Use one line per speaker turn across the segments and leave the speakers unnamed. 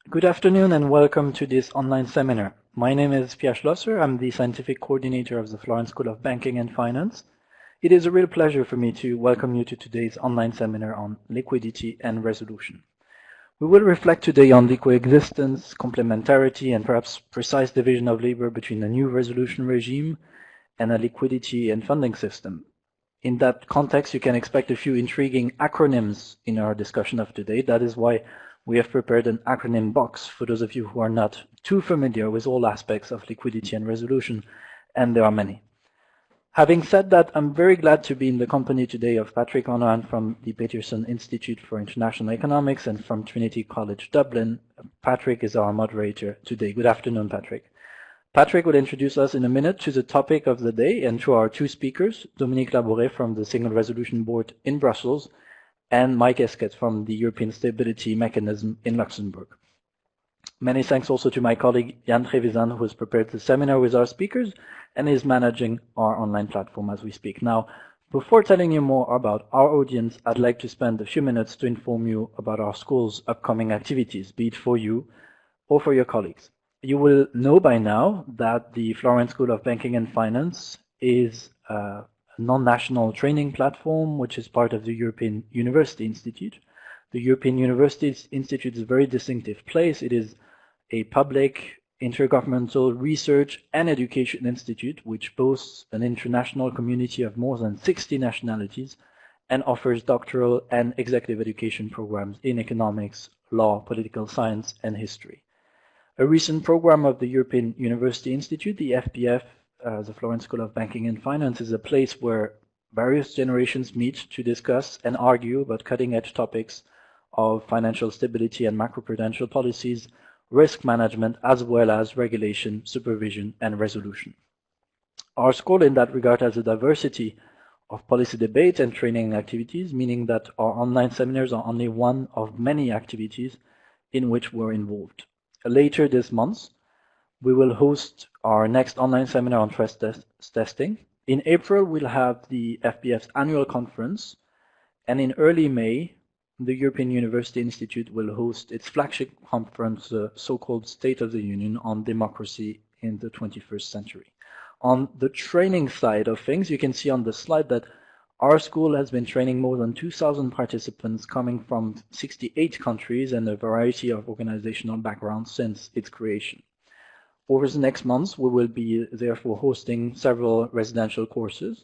Good afternoon and welcome to this online seminar. My name is Pierre Schlosser. I'm the scientific coordinator of the Florence School of Banking and Finance. It is a real pleasure for me to welcome you to today's online seminar on liquidity and resolution. We will reflect today on the coexistence, complementarity, and perhaps precise division of labor between a new resolution regime and a liquidity and funding system. In that context, you can expect a few intriguing acronyms in our discussion of today. That is why we have prepared an acronym box for those of you who are not too familiar with all aspects of liquidity and resolution, and there are many. Having said that, I'm very glad to be in the company today of Patrick Honohan from the Peterson Institute for International Economics and from Trinity College, Dublin. Patrick is our moderator today. Good afternoon, Patrick. Patrick will introduce us in a minute to the topic of the day and to our two speakers, Dominique Laboureix from the Single Resolution Board in Brussels and Mike Hesketh from the European Stability Mechanism in Luxembourg. Many thanks also to my colleague Jan Trevisan, who has prepared the seminar with our speakers and is managing our online platform as we speak. Now, before telling you more about our audience, I'd like to spend a few minutes to inform you about our school's upcoming activities, be it for you or for your colleagues. You will know by now that the Florence School of Banking and Finance is a non-national training platform which is part of the European University Institute. The European University Institute is a very distinctive place. It is a public, intergovernmental research and education institute which boasts an international community of more than 60 nationalities and offers doctoral and executive education programs in economics, law, political science, and history. A recent program of the European University Institute, the FBF, the Florence School of Banking and Finance, is a place where various generations meet to discuss and argue about cutting-edge topics of financial stability and macroprudential policies, risk management, as well as regulation, supervision, and resolution. Our school in that regard has a diversity of policy debate and training activities, meaning that our online seminars are only one of many activities in which we're involved. Later this month, we will host our next online seminar on stress testing. In April, we'll have the FBF's annual conference, and in early May, the European University Institute will host its flagship conference, so-called State of the Union on Democracy in the 21st Century. On the training side of things, you can see on the slide that our school has been training more than 2,000 participants coming from 68 countries and a variety of organizational backgrounds since its creation. Over the next months, we will be therefore hosting several residential courses,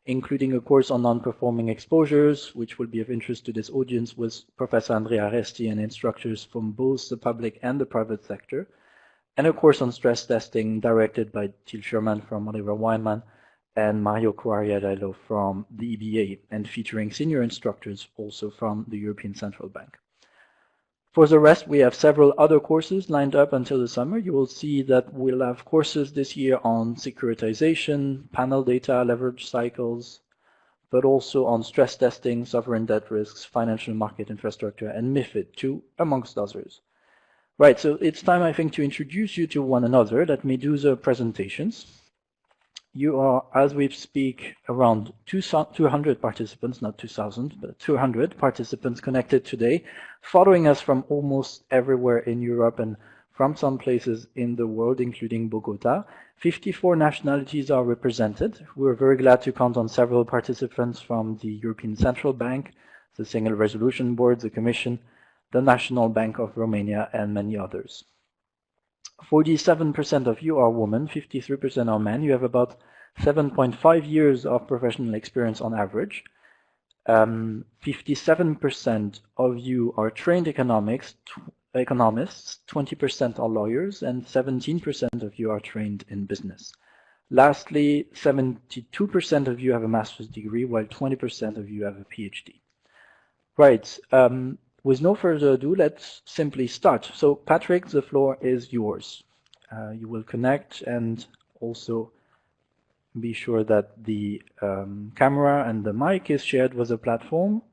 including a course on non-performing exposures, which will be of interest to this audience with Professor Andrea Resti and instructors from both the public and the private sector, and a course on stress testing directed by Till Sherman from Oliver Wyman and Mario Cuariadello from the EBA, and featuring senior instructors also from the European Central Bank. For the rest, we have several other courses lined up until the summer. You will see that we'll have courses this year on securitization, panel data, leverage cycles, but also on stress testing, sovereign debt risks, financial market infrastructure, and MiFID II, amongst others. Right, so it's time, I think, to introduce you to one another. Let me do the presentations. You are, as we speak, around 200 participants, not 2,000, but 200 participants connected today, following us from almost everywhere in Europe and from some places in the world, including Bogota. 54 nationalities are represented. We're very glad to count on several participants from the European Central Bank, the Single Resolution Board, the Commission, the National Bank of Romania, and many others. 47% of you are women, 53% are men. You have about 7.5 years of professional experience on average. 57% of you are trained economists, 20% are lawyers, and 17% of you are trained in business. Lastly, 72% of you have a master's degree, while 20% of you have a PhD. Right. With no further ado, let's simply start. So, Patrick, the floor is yours. You will connect and also be sure that the camera and the mic is shared with the platform.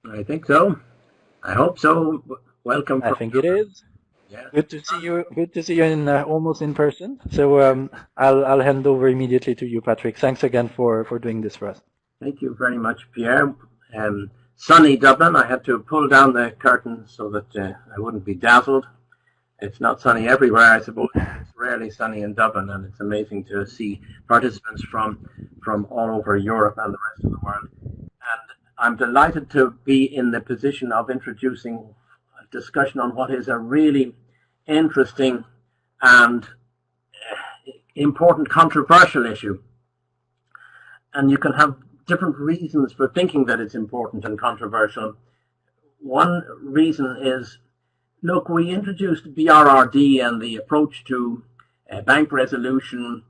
I think so. I hope so. Welcome.
I think it is.
Yeah.
Good to see you. Good to see you in almost in person. So I'll hand over immediately to you, Patrick. Thanks again for doing this for us.
Thank you very much, Pierre. sunny Dublin. I had to pull down the curtain so that I wouldn't be dazzled. It's not sunny everywhere, I suppose. It's rarely sunny in Dublin, and it's amazing to see participants from all over Europe and the rest of the world. And I'm delighted to be in the position of introducing a discussion on what is a really interesting and important controversial issue. And you can have different reasons for thinking that it's important and controversial. One reason is, look, we introduced BRRD and the approach to bank resolution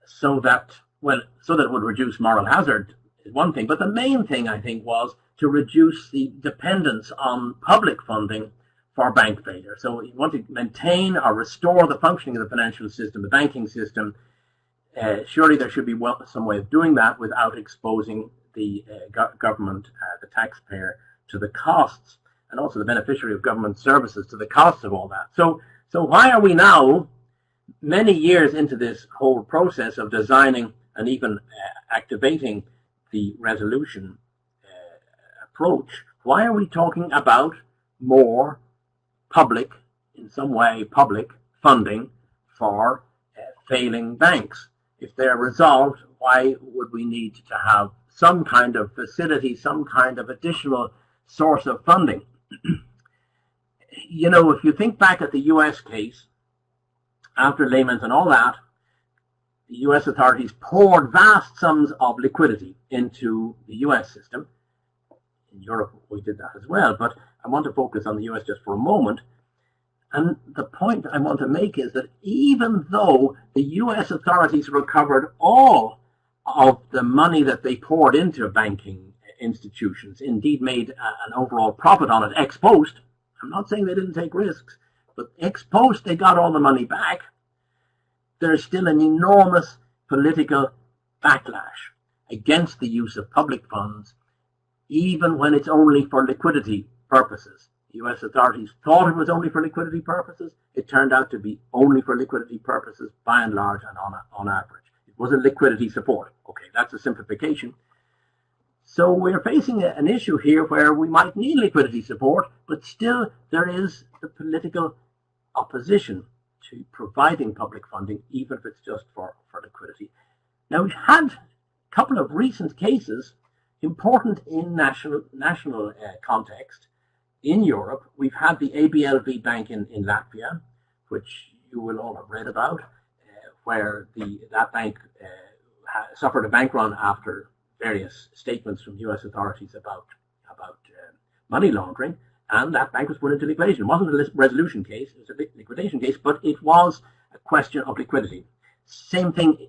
so that it would reduce moral hazard is one thing. But the main thing, I think, was to reduce the dependence on public funding for bank failure. So you want to maintain or restore the functioning of the financial system, the banking system. Surely there should be some way of doing that without exposing the government, the taxpayer, to the costs, and also the beneficiary of government services to the costs of all that. So why are we now, many years into this whole process of designing and even activating the resolution approach, why are we talking about more public, in some way public, funding for failing banks? If they're resolved, why would we need to have some kind of facility, some kind of additional source of funding? You know, if you think back at the US case, after Lehman's and all that, the US authorities poured vast sums of liquidity into the US system. In Europe, we did that as well, but I want to focus on the US just for a moment. And the point I want to make is that even though the US authorities recovered all of the money that they poured into banking institutions, indeed made an overall profit on it ex post, I'm not saying they didn't take risks, but ex post they got all the money back, there's still an enormous political backlash against the use of public funds, even when it's only for liquidity purposes. US authorities thought it was only for liquidity purposes. It turned out to be only for liquidity purposes by and large and on average. It was a liquidity support. Okay, that's a simplification. So we're facing an issue here where we might need liquidity support, but still there is the political opposition to providing public funding, even if it's just for liquidity. Now, we've had a couple of recent cases, important in national context. In Europe, we've had the ABLV bank in Latvia, which you will all have read about, where that bank suffered a bank run after various statements from US authorities about money laundering, and that bank was put into liquidation. It wasn't a resolution case, it was a liquidation case, but it was a question of liquidity. Same thing,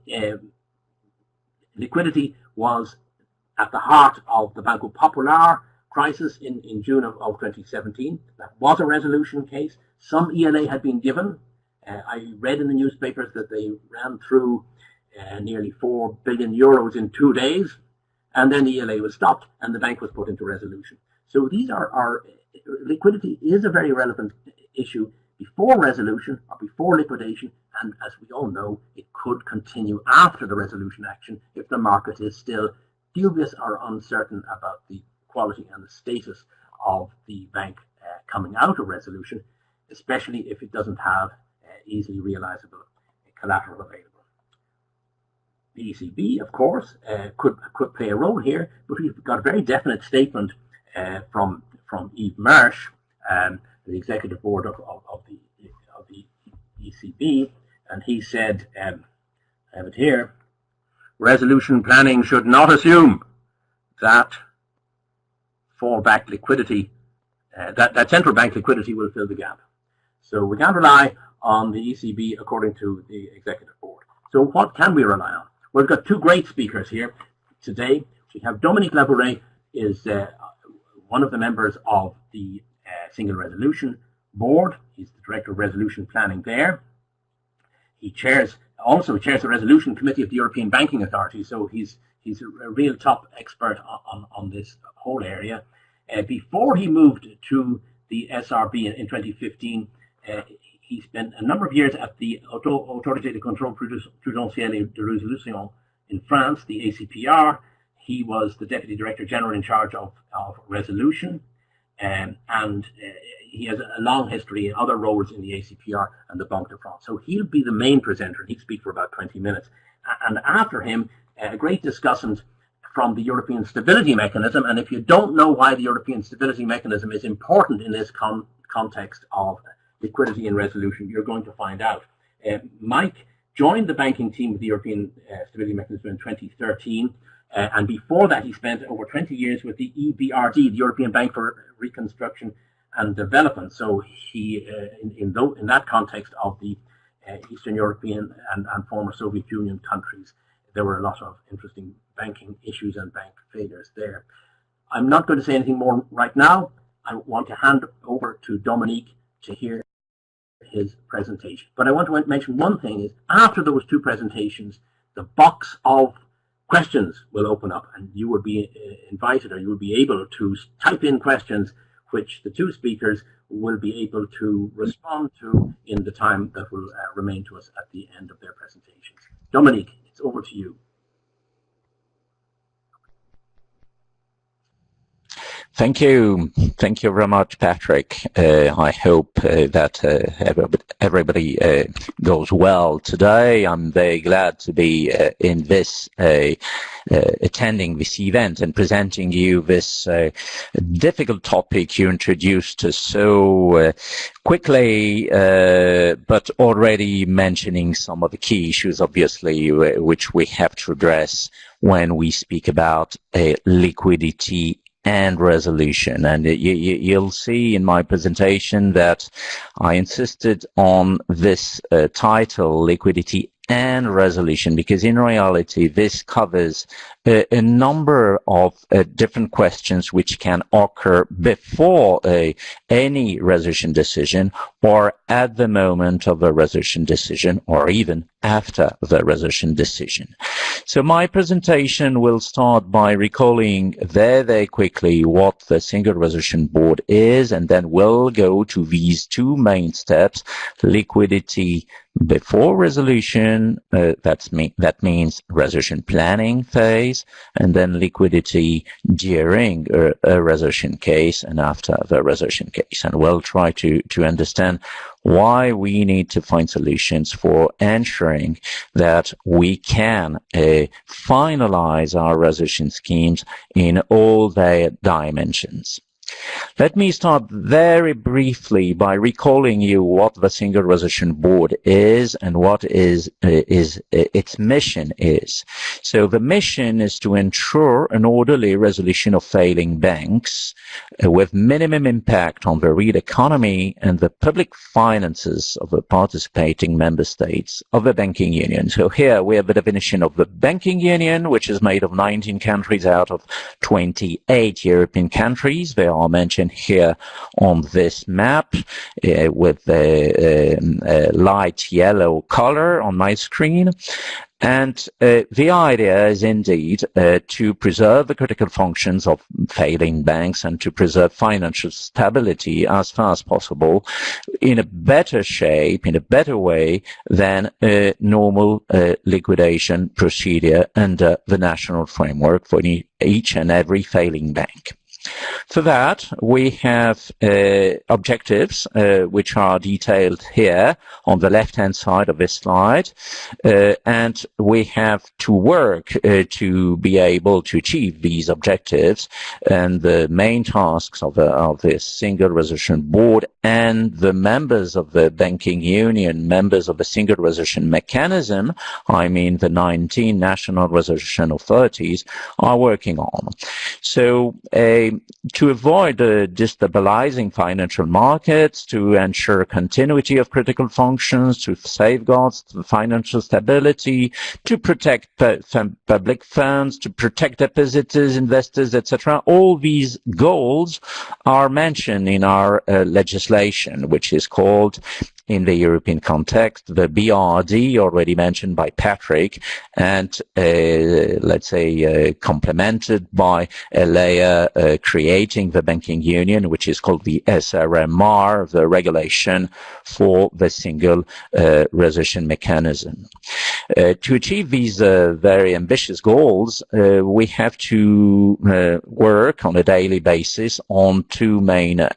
liquidity was at the heart of the Banco Popular crisis in June of 2017. That was a resolution case. Some ELA had been given. I read in the newspapers that they ran through nearly 4 billion euros in 2 days, and then the ELA was stopped and the bank was put into resolution. So these are liquidity is a very relevant issue before resolution or before liquidation, and as we all know, it could continue after the resolution action if the market is still dubious or uncertain about the quality and the status of the bank coming out of resolution, especially if it doesn't have easily realizable collateral available. The ECB, of course, could play a role here, but we've got a very definite statement from Yves Marsh, the executive board of the ECB, and he said, I have it here, resolution planning should not assume that fallback liquidity, that central bank liquidity will fill the gap. So we can't rely on the ECB according to the executive board. So what can we rely on? Well, we've got two great speakers here today. We have Dominique Laboureix, is one of the members of the Single Resolution Board. He's the Director of Resolution Planning there. He also chairs the Resolution Committee of the European Banking Authority, so he's a real top expert on this whole area. Before he moved to the SRB in 2015, he spent a number of years at the Autorité de Contrôle Prudentiel et de Résolution in France, the ACPR. He was the Deputy Director General in charge of resolution, and he has a long history in other roles in the ACPR and the Banque de France. So he'll be the main presenter, and he'll speak for about 20 minutes. And after him, a great discussant from the European Stability Mechanism. And if you don't know why the European Stability Mechanism is important in this context of liquidity and resolution, you're going to find out. Mike joined the banking team with the European Stability Mechanism in 2013. And before that, he spent over 20 years with the EBRD, the European Bank for Reconstruction and Development. So he, in that context of the Eastern European and former Soviet Union countries, there were a lot of interesting banking issues and bank failures there. I'm not going to say anything more right now. I want to hand over to Dominique to hear his presentation. But I want to mention one thing is, after those two presentations, the box of questions will open up, and you will be invited, or you will be able to type in questions which the two speakers will be able to respond to in the time that will remain to us at the end of their presentations. Dominique, it's over to you.
Thank you. Thank you very much, Patrick. I hope that everybody goes well today. I'm very glad to be in this, attending this event and presenting you this difficult topic you introduced so quickly, but already mentioning some of the key issues, obviously, which we have to address when we speak about liquidity and resolution. And you'll see in my presentation that I insisted on this title, Liquidity and Resolution, because in reality this covers a number of different questions which can occur before any resolution decision, or at the moment of a resolution decision, or even after the resolution decision. So my presentation will start by recalling very quickly what the Single Resolution Board is, and then we'll go to these two main steps: liquidity before resolution, that means resolution planning phase, and then liquidity during a resolution case and after the resolution case. And we'll try to understand why we need to find solutions for ensuring that we can finalize our resolution schemes in all their dimensions. Let me start very briefly by recalling you what the Single Resolution Board is and what its mission is. So the mission is to ensure an orderly resolution of failing banks with minimum impact on the real economy and the public finances of the participating member states of the banking union. So here we have the definition of the banking union, which is made of 19 countries out of 28 European countries. They are mentioned here on this map with the light yellow color on my screen. And the idea is indeed to preserve the critical functions of failing banks and to preserve financial stability as far as possible in a better shape, in a better way than a normal liquidation procedure under the national framework for each and every failing bank. For that, we have objectives which are detailed here on the left-hand side of this slide, and we have to work to be able to achieve these objectives. And the main tasks of this Single Resolution Board and the members of the banking union, members of the Single Resolution Mechanism, I mean the 19 national resolution authorities, are working on. So to avoid destabilizing financial markets, to ensure continuity of critical functions, to safeguard financial stability, to protect public funds, to protect depositors, investors, etc. All these goals are mentioned in our legislation, which is called in the European context, the BRRD already mentioned by Patrick, and let's say complemented by a layer creating the banking union, which is called the SRMR, the regulation for the single resolution mechanism. To achieve these very ambitious goals, we have to work on a daily basis on two main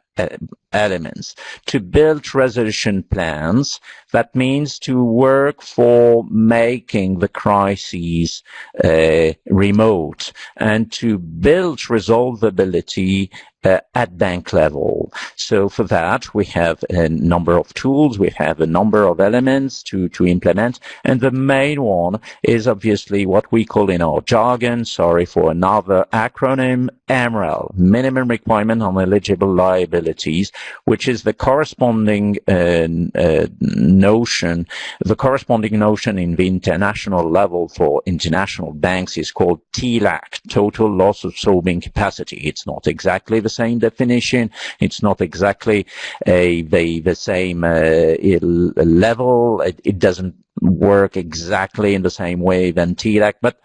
elements. To build resolution plans, that means to work for making the crises remote, and to build resolvability at bank level. So for that, we have a number of tools, we have a number of elements to implement, and the main one is obviously what we call in our jargon, sorry for another acronym, MREL, Minimum Requirement on Eligible Liabilities, which is the corresponding notion in the international level for international banks is called TLAC, Total Loss Absorbing Capacity. It's not exactly the same definition, it's not exactly the same level, it doesn't work exactly in the same way than TLAC, but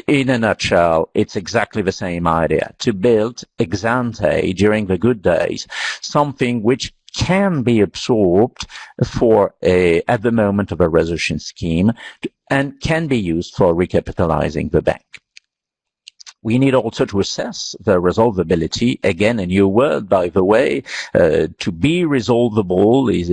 in a nutshell, it's exactly the same idea, to build ex ante during the good days something which can be absorbed at the moment of a resolution scheme and can be used for recapitalizing the bank. We need also to assess the resolvability. Again, a new word, by the way. To be resolvable is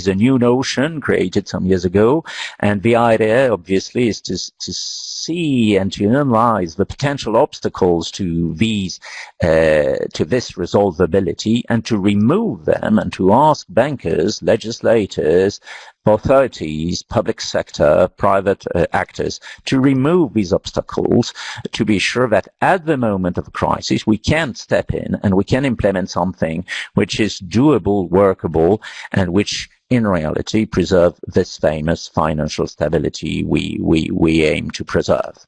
a new notion created some years ago, and the idea, obviously, is to see and to analyze the potential obstacles to this resolvability, and to remove them, and to ask bankers, legislators, authorities, public sector, private actors to remove these obstacles, to be sure that at the moment of a crisis we can step in and we can implement something which is doable, workable, and which in reality preserve this famous financial stability we aim to preserve.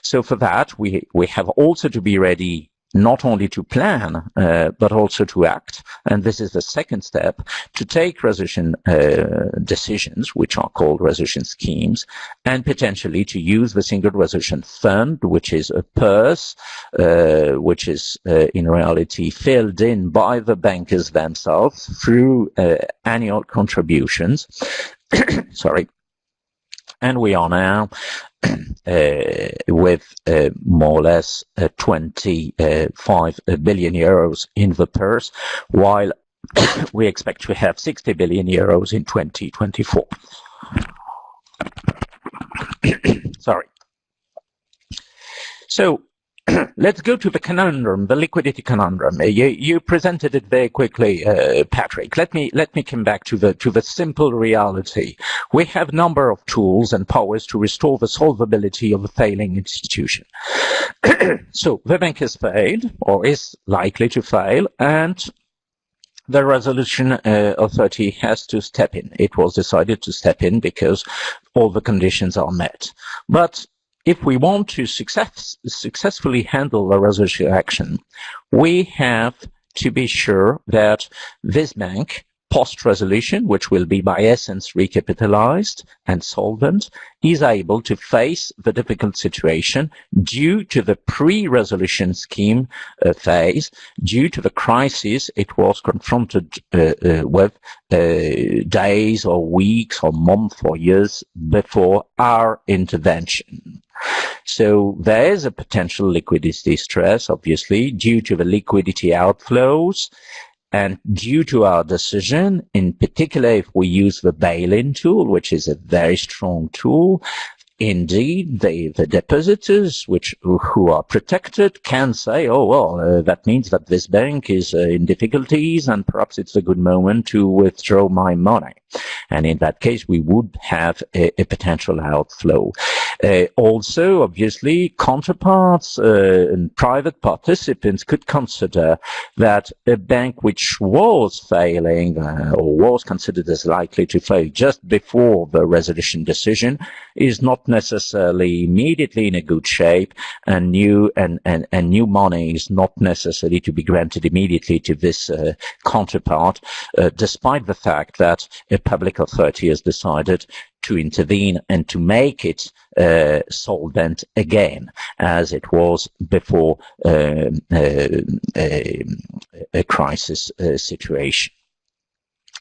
So for that we have also to be ready not only to plan, but also to act. And this is the second step, to take resolution decisions, which are called resolution schemes, and potentially to use the Single Resolution Fund, which is a purse, which is in reality filled in by the bankers themselves through annual contributions. Sorry. And we are now with more or less 25 billion euros in the purse, while we expect to have 60 billion euros in 2024. Sorry. So let's go to the conundrum, the liquidity conundrum. You presented it very quickly, Patrick. Let me come back to the simple reality. We have a number of tools and powers to restore the solvability of a failing institution. So the bank has failed, or is likely to fail, and the resolution authority has to step in. It was decided to step in because all the conditions are met. But if we want to successfully handle a resolution action, we have to be sure that this bank, post-resolution, which will be by essence recapitalized and solvent, is able to face the difficult situation due to the pre-resolution scheme phase, due to the crisis it was confronted with days or weeks or months or years before our intervention. So there is a potential liquidity stress, obviously, due to the liquidity outflows, and due to our decision, in particular if we use the bail-in tool, which is a very strong tool, indeed the depositors who are protected can say, oh well, that means that this bank is in difficulties and perhaps it's a good moment to withdraw my money. And in that case we would have a potential outflow. Also, obviously, counterparts and private participants could consider that a bank which was failing or was considered as likely to fail just before the resolution decision is not necessarily immediately in a good shape, and new money is not necessarily to be granted immediately to this counterpart, despite the fact that a public authority has decided to intervene and to make it solvent again, as it was before a crisis situation.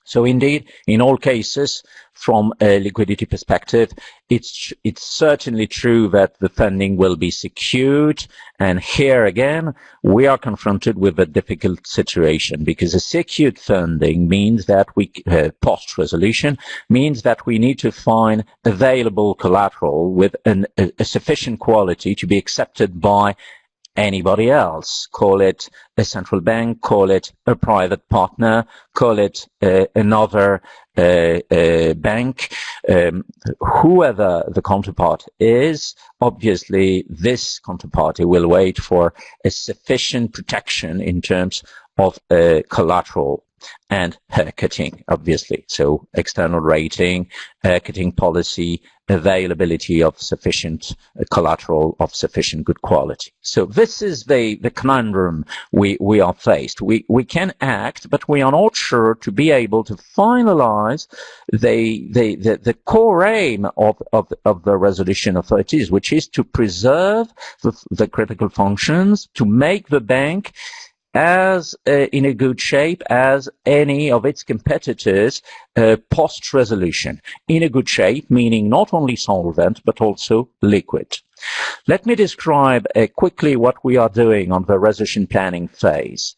So indeed, in all cases, from a liquidity perspective, it's certainly true that the funding will be secured. And here again, we are confronted with a difficult situation, because a secured funding means that post-resolution means that we need to find available collateral with a sufficient quality to be accepted by anybody else. Call it a central bank, call it a private partner, call it another bank, whoever the counterpart is. Obviously, this counterparty will wait for a sufficient protection in terms of collateral and haircutting, obviously. So external rating, haircutting policy, availability of sufficient collateral of sufficient good quality. So this is the conundrum we are faced. We can act, but we are not sure to be able to finalize the core aim of the resolution authorities, which is to preserve the critical functions, to make the bank as in a good shape as any of its competitors post-resolution. In a good shape, meaning not only solvent, but also liquid. Let me describe quickly what we are doing on the resolution planning phase.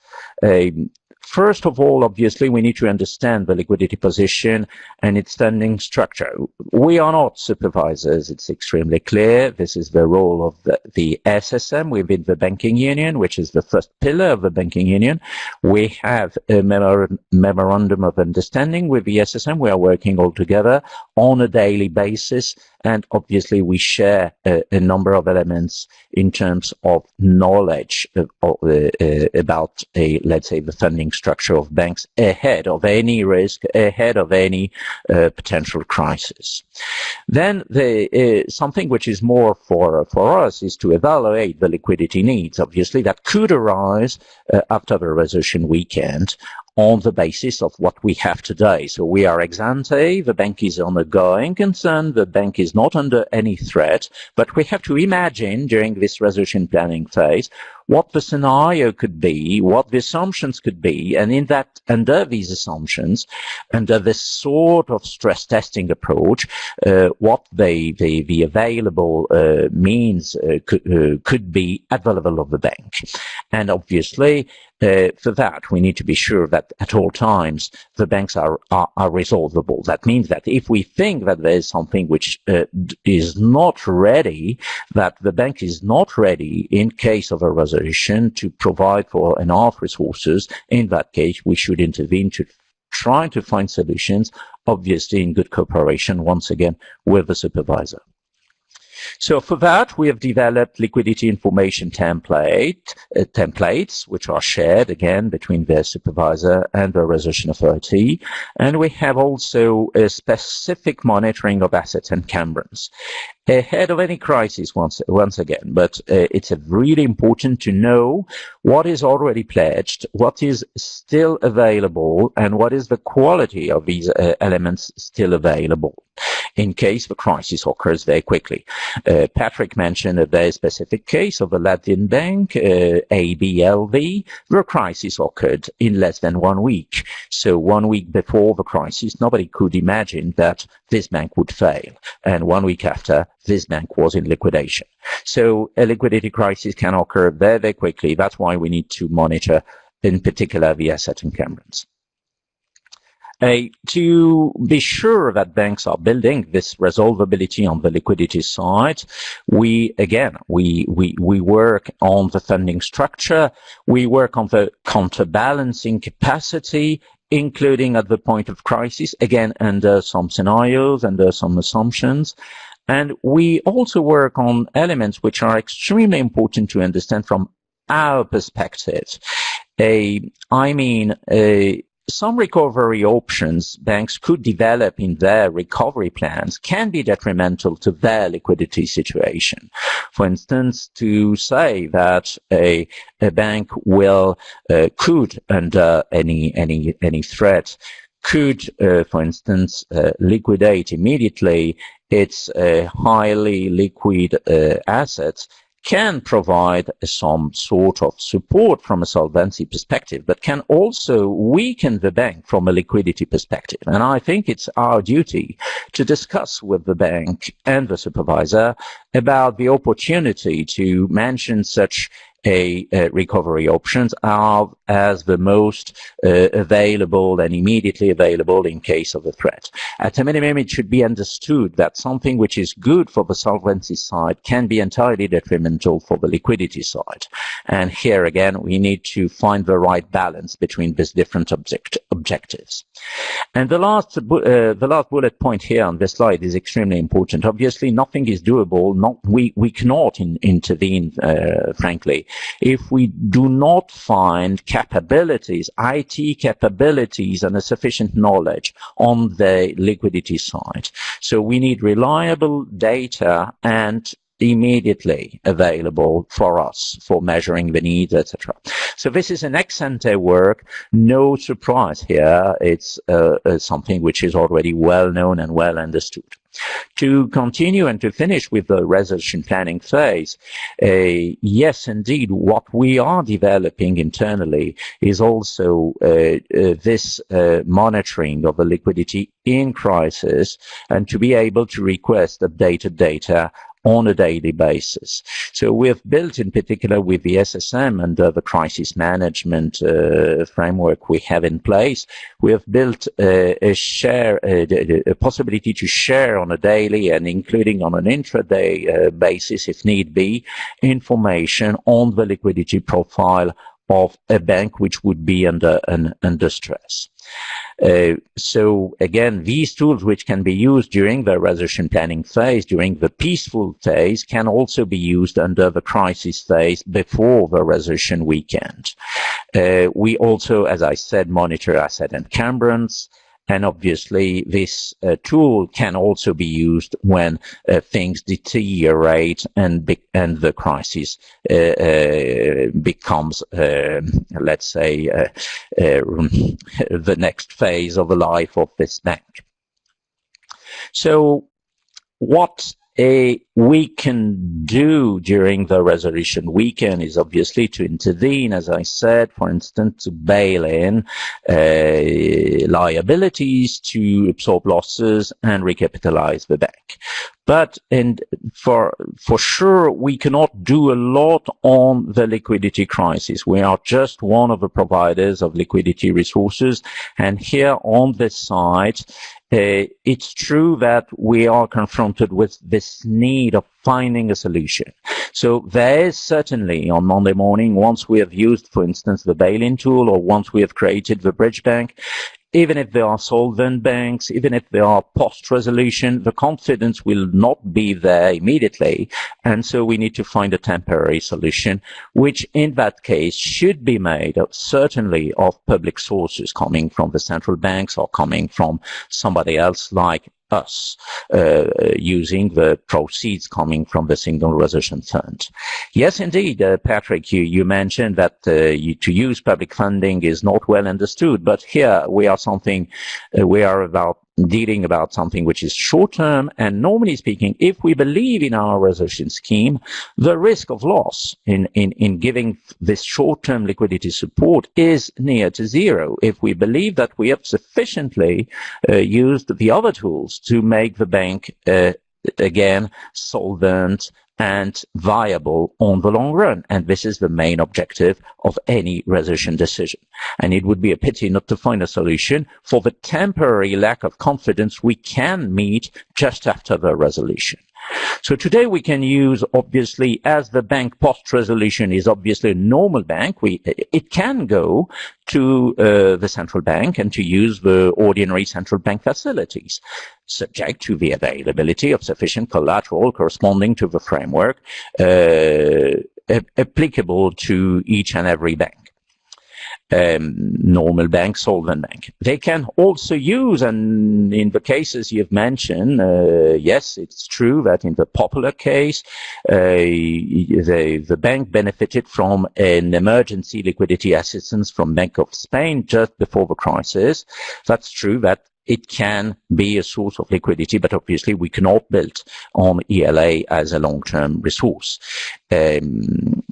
First of all, obviously, we need to understand the liquidity position and its funding structure. We are not supervisors. It's extremely clear. This is the role of the SSM within the banking union, which is the first pillar of the banking union. We have a memorandum of understanding with the SSM. We are working all together on a daily basis. And obviously, we share a number of elements in terms of knowledge about, let's say, the funding structure of banks ahead of any risk, ahead of any potential crisis. Then something which is more for us is to evaluate the liquidity needs, obviously, that could arise after the resolution weekend, on the basis of what we have today. So we are ex ante, the bank is on a going concern, the bank is not under any threat, but we have to imagine during this resolution planning phase what the scenario could be, what the assumptions could be, and under these assumptions, under this sort of stress testing approach, what the available means could be at the level of the bank. And obviously, for that, we need to be sure that at all times the banks are resolvable. That means that if we think that there is something which is not ready, that the bank is not ready in case of a resolution to provide for enough resources, in that case we should intervene to try to find solutions, obviously in good cooperation, once again, with the supervisor. So for that, we have developed liquidity information templates, which are shared again between the supervisor and the resolution authority. And we have also a specific monitoring of assets encumbrance ahead of any crisis once again. But it's really important to know what is already pledged, what is still available, and what is the quality of these elements still available in case the crisis occurs very quickly. Patrick mentioned a very specific case of a Latin bank, ABLV, where a crisis occurred in less than 1 week. So 1 week before the crisis, nobody could imagine that this bank would fail. And 1 week after, this bank was in liquidation. So a liquidity crisis can occur very, very quickly. That's why we need to monitor, in particular, the asset encumbrance. To be sure that banks are building this resolvability on the liquidity side, we work on the funding structure, we work on the counterbalancing capacity, including at the point of crisis, again, under some scenarios, under some assumptions. And we also work on elements which are extremely important to understand from our perspective. Some recovery options banks could develop in their recovery plans can be detrimental to their liquidity situation. For instance, to say that a bank could, under any threat, could, for instance, liquidate immediately its highly liquid assets, can provide some sort of support from a solvency perspective, but can also weaken the bank from a liquidity perspective. And I think it's our duty to discuss with the bank and the supervisor about the opportunity to mention such recovery options as the most available and immediately available in case of a threat. At a minimum, it should be understood that something which is good for the solvency side can be entirely detrimental for the liquidity side. And here again, we need to find the right balance between these different objectives. And the last bullet point here on this slide is extremely important. Obviously, nothing is doable. We cannot intervene, frankly, if we do not find capabilities, IT capabilities, and a sufficient knowledge on the liquidity side. So we need reliable data and immediately available for us for measuring the needs, etc. So this is an ex-ante work. No surprise here. It's something which is already well known and well understood. To continue and to finish with the resolution planning phase, yes, indeed, what we are developing internally is also this monitoring of the liquidity in crisis, and to be able to request updated data on a daily basis. So we have built, in particular with the SSM and the crisis management framework we have in place, we have built a possibility to share on a daily and including on an intraday basis, if need be, information on the liquidity profile of a bank which would be under stress. So again, these tools which can be used during the resolution planning phase, during the peaceful phase, can also be used under the crisis phase before the resolution weekend. We also, as I said, monitor asset encumbrance. And obviously, this tool can also be used when things deteriorate and the crisis becomes, let's say, the next phase of the life of this bank. So, what we can do during the resolution weekend is obviously to intervene, as I said, for instance, to bail in liabilities, to absorb losses and recapitalize the bank. But for sure, we cannot do a lot on the liquidity crisis. We are just one of the providers of liquidity resources. And here on this side, it's true that we are confronted with this need of finding a solution. So there is certainly on Monday morning, once we have used, for instance, the bail-in tool, or once we have created the bridge bank, even if there are solvent banks, even if there are post-resolution, the confidence will not be there immediately. And so we need to find a temporary solution, which in that case should be made certainly of public sources coming from the central banks or coming from somebody else like us, using the proceeds coming from the Single Resolution Fund. Yes, indeed, Patrick, you mentioned that to use public funding is not well understood, but here we are dealing about something which is short-term, and normally speaking, if we believe in our resolution scheme, the risk of loss in giving this short-term liquidity support is near to zero if we believe that we have sufficiently used the other tools to make the bank again solvent and viable on the long run. And this is the main objective of any resolution decision. And it would be a pity not to find a solution for the temporary lack of confidence we can meet just after the resolution. So today we can use, obviously, as the bank post-resolution is obviously a normal bank, it can go to the central bank and to use the ordinary central bank facilities, subject to the availability of sufficient collateral corresponding to the framework applicable to each and every bank. Normal bank, solvent bank. They can also use, and in the cases you've mentioned, yes, it's true that in the popular case, the bank benefited from an emergency liquidity assistance from Bank of Spain just before the crisis. That's true that it can be a source of liquidity, but obviously we cannot build on ELA as a long-term resource. And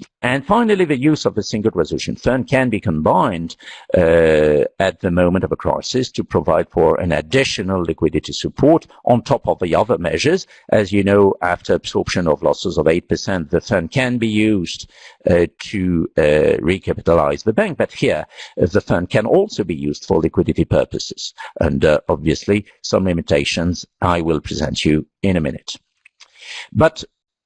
finally, the use of a single resolution fund can be combined at the moment of a crisis to provide for an additional liquidity support on top of the other measures. As you know, after absorption of losses of 8%, the fund can be used to recapitalize the bank. But here, the fund can also be used for liquidity purposes. And obviously, some limitations I will present you in a minute. But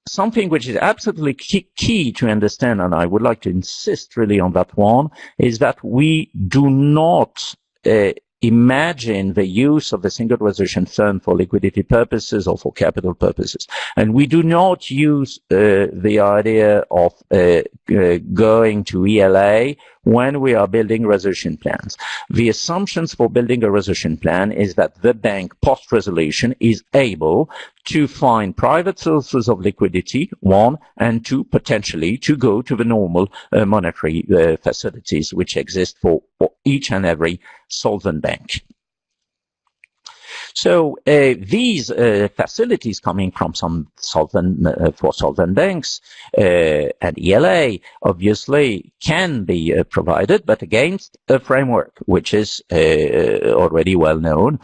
something which is absolutely key to understand, and I would like to insist really on that one, is that we do not imagine the use of the single resolution fund for liquidity purposes or for capital purposes. And we do not use the idea of going to ELA when we are building resolution plans. The assumptions for building a resolution plan is that the bank post-resolution is able to find private sources of liquidity, one, and two, potentially to go to the normal monetary facilities which exist for each and every solvent bank. So these facilities coming from some solvent banks and ELA obviously can be provided, but against a framework which is already well known.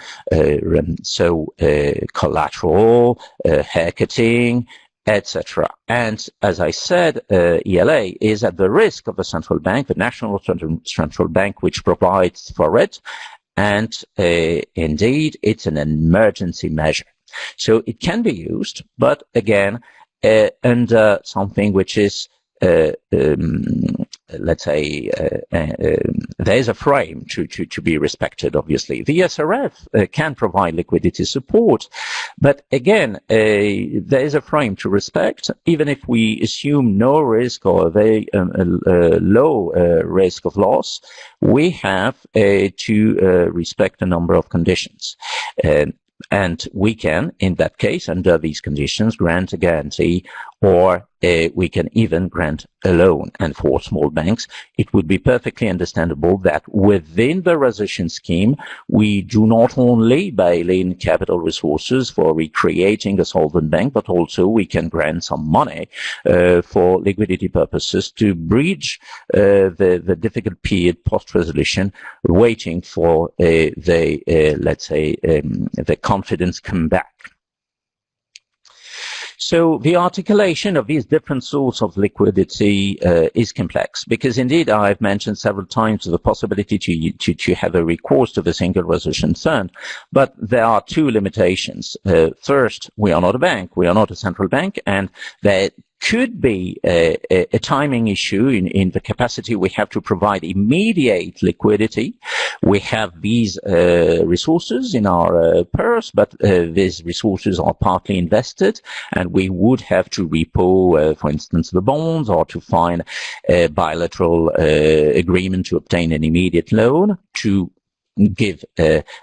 So collateral, haircutting, etc. And as I said, ELA is at the risk of the central bank, the national central bank, which provides for it. And indeed, it's an emergency measure. So it can be used, but again, under something which is, let's say, there's a frame to be respected, obviously. The SRF can provide liquidity support, but again, there is a frame to respect, even if we assume no risk or a very low risk of loss, we have to respect a number of conditions. And we can, in that case, under these conditions, grant a guarantee, or we can even grant a loan. And for small banks, it would be perfectly understandable that within the resolution scheme, we do not only bail in capital resources for recreating a solvent bank, but also we can grant some money for liquidity purposes to bridge the difficult period post-resolution, waiting for let's say, the confidence come back. So the articulation of these different sources of liquidity is complex, because indeed I've mentioned several times the possibility to have a recourse to the single resolution fund, but there are two limitations. First, we are not a bank, we are not a central bank, and there could be a timing issue in the capacity we have to provide immediate liquidity. We have these resources in our purse, but these resources are partly invested, and we would have to repo, for instance, the bonds, or to find a bilateral agreement to obtain an immediate loan to give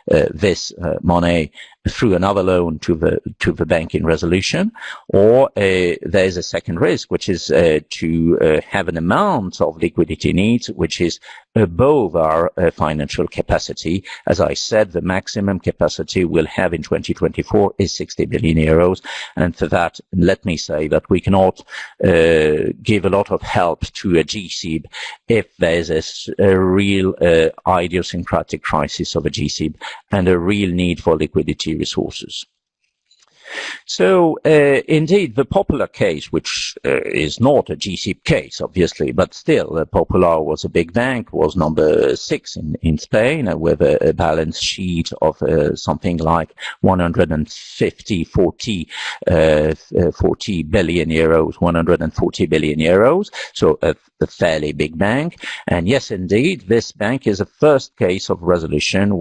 this money through another loan to the bank in resolution, or there's a second risk, which is to have an amount of liquidity needs which is above our financial capacity. As I said, the maximum capacity we'll have in 2024 is 60 billion euros, and for that, let me say that we cannot give a lot of help to a GSIB if there's a real idiosyncratic crisis of a GSIB and a real need for liquidity resources. So, indeed, the Popular case, which is not a GSIB case, obviously, but still, Popular was a big bank, was number 6 in Spain, with a balance sheet of something like 140 billion euros, 140 billion euros, so a fairly big bank. And yes, indeed, this bank is a first case of resolution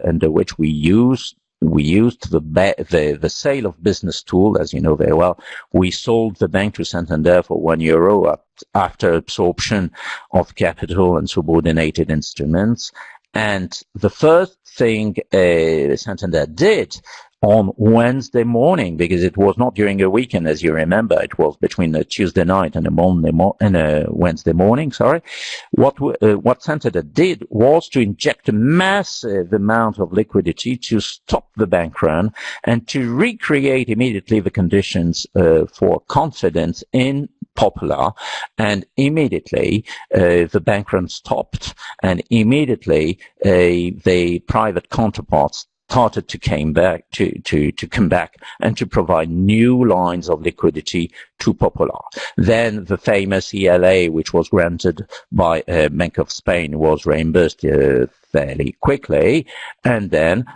under which we used the sale of business tool, as you know very well. We sold the bank to Santander for €1 after absorption of capital and subordinated instruments. And the first thing Santander did on Wednesday morning, because it was not during a weekend, as you remember, it was between a Tuesday night and a Wednesday morning. What Santander did was to inject a massive amount of liquidity to stop the bank run and to recreate immediately the conditions for confidence in Popular, and immediately the bank run stopped, and immediately the private counterparts started to come back and to provide new lines of liquidity to Popular. Then the famous ELA, which was granted by Bank of Spain, was reimbursed fairly quickly, and then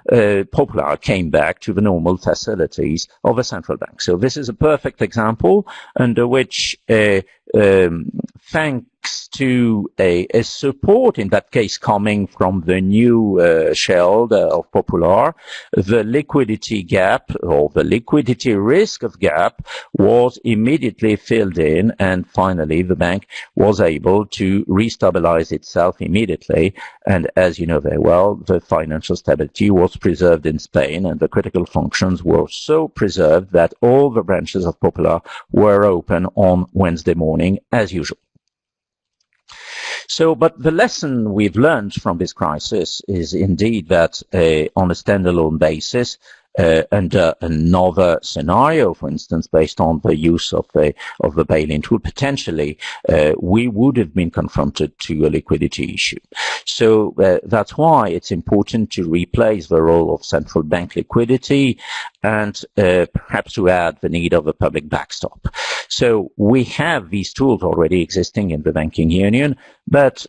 Popular came back to the normal facilities of a central bank. So this is a perfect example under which, thanks to a support, in that case coming from the new shareholder of Popular, the liquidity gap or the liquidity risk of gap was immediately filled in, and finally the bank was able to restabilize itself immediately. And as you know very well, the financial stability was preserved in Spain, and the critical functions were so preserved that all the branches of Popular were open on Wednesday morning as usual. So, but the lesson we've learned from this crisis is indeed that on a standalone basis, under another scenario, for instance, based on the use of the bail-in tool, potentially we would have been confronted to a liquidity issue. So that's why it's important to replace the role of central bank liquidity and perhaps to add the need of a public backstop. So we have these tools already existing in the banking union, but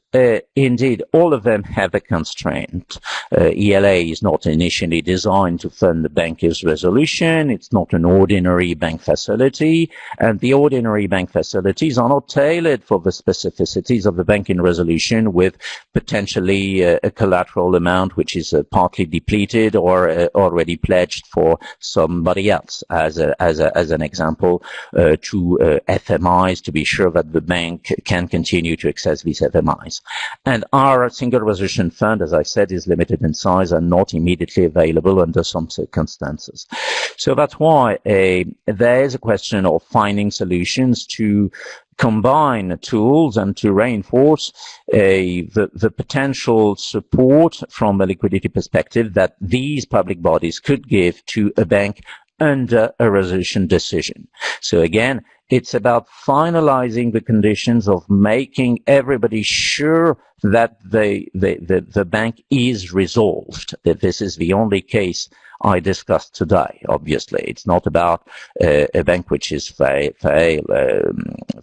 indeed all of them have a constraint. ELA is not initially designed to fund the bank's resolution. It's not an ordinary bank facility, and the ordinary bank facilities are not tailored for the specificities of the banking resolution, with potentially a collateral amount which is partly depleted or already pledged for somebody else, as an example, to FMIs, to be sure that the bank can continue to access these FMIs. And our single resolution fund, as I said, is limited in size and not immediately available under some circumstances. So that's why there is a question of finding solutions to combine tools and to reinforce the potential support from a liquidity perspective that these public bodies could give to a bank under a resolution decision. So again, it's about finalizing the conditions of making everybody sure that the bank is resolved. That this is the only case I discussed today. Obviously, it's not about a bank which is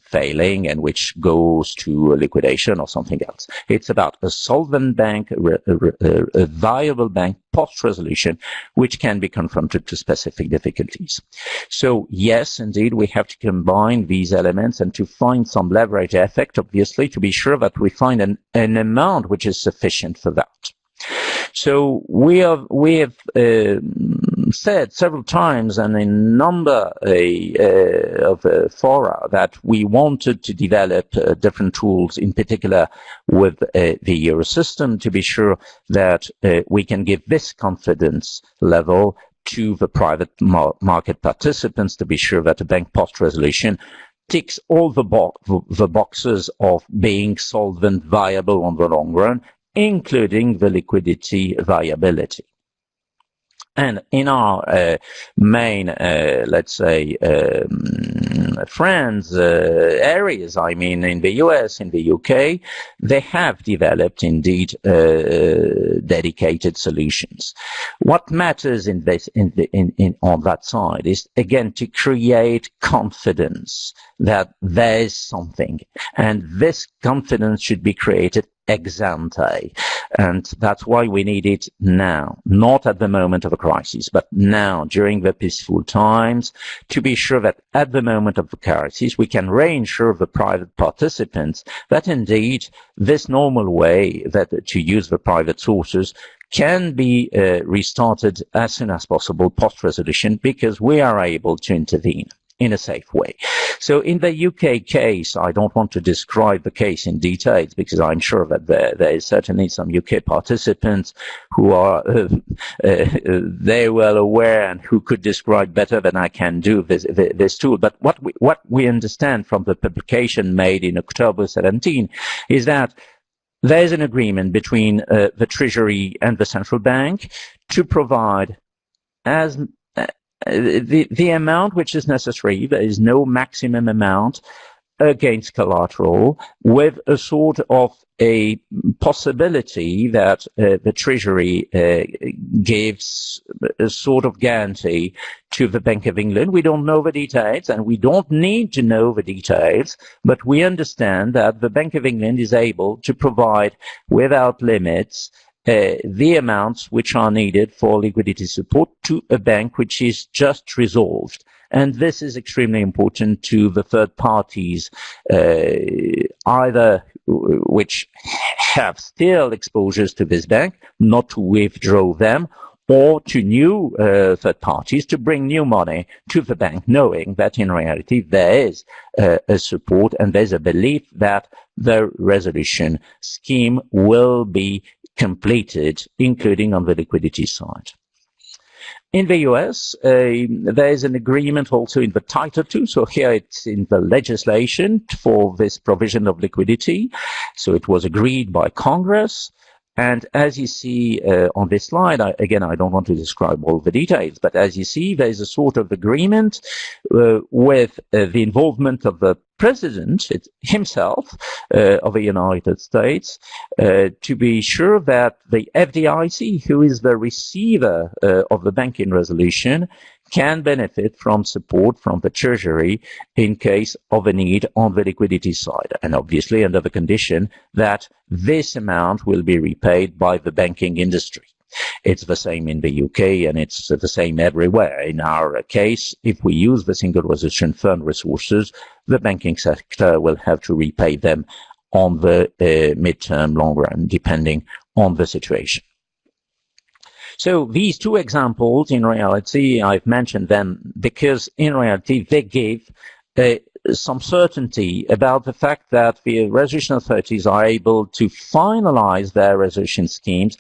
failing and which goes to liquidation or something else. It's about a solvent bank, a viable bank post-resolution, which can be confronted to specific difficulties. So yes, indeed, we have to combine these elements and to find some leverage effect, obviously, to be sure that we find an amount which is sufficient for that. So we have said several times and in a number of fora that we wanted to develop different tools, in particular with the Eurosystem, to be sure that we can give this confidence level to the private market participants, to be sure that a bank post-resolution ticks all the boxes of being solvent, viable on the long run, including the liquidity viability. And in our main, let's say, friends areas, I mean, in the US, in the UK, they have developed indeed dedicated solutions. What matters in this, on that side is again to create confidence that there is something, and this confidence should be created ex ante, and that's why we need it now, not at the moment of a crisis, but now during the peaceful times, to be sure that at the moment of the crisis we can reinsure the private participants that indeed this normal way that to use the private sources can be restarted as soon as possible post-resolution, because we are able to intervene in a safe way. So in the UK case, I don't want to describe the case in details because I'm sure that there is certainly some UK participants who are very well aware and who could describe better than I can do this tool. But what we understand from the publication made in October 17 is that there is an agreement between the Treasury and the central bank to provide as the amount which is necessary. There is no maximum amount against collateral, with a sort of a possibility that the Treasury gives a sort of guarantee to the Bank of England. We don't know the details, and we don't need to know the details, but we understand that the Bank of England is able to provide without limits the amounts which are needed for liquidity support to a bank which is just resolved. And this is extremely important to the third parties, either which have still exposures to this bank, not to withdraw them, or to new third parties to bring new money to the bank, knowing that in reality there is a support and there's a belief that the resolution scheme will be completed, including on the liquidity side. In the US, there is an agreement also in the Title II. So here it's in the legislation for this provision of liquidity. So it was agreed by Congress. And as you see on this slide, again, I don't want to describe all the details, but as you see, there is a sort of agreement with the involvement of the President himself of the United States to be sure that the FDIC, who is the receiver of the banking resolution, can benefit from support from the Treasury in case of a need on the liquidity side, and obviously under the condition that this amount will be repaid by the banking industry. It's the same in the UK, and it's the same everywhere. In our case, if we use the Single Resolution Fund resources, the banking sector will have to repay them on the mid-term, long run, depending on the situation. So these two examples, in reality, I've mentioned them because in reality they give some certainty about the fact that the resolution authorities are able to finalize their resolution schemes,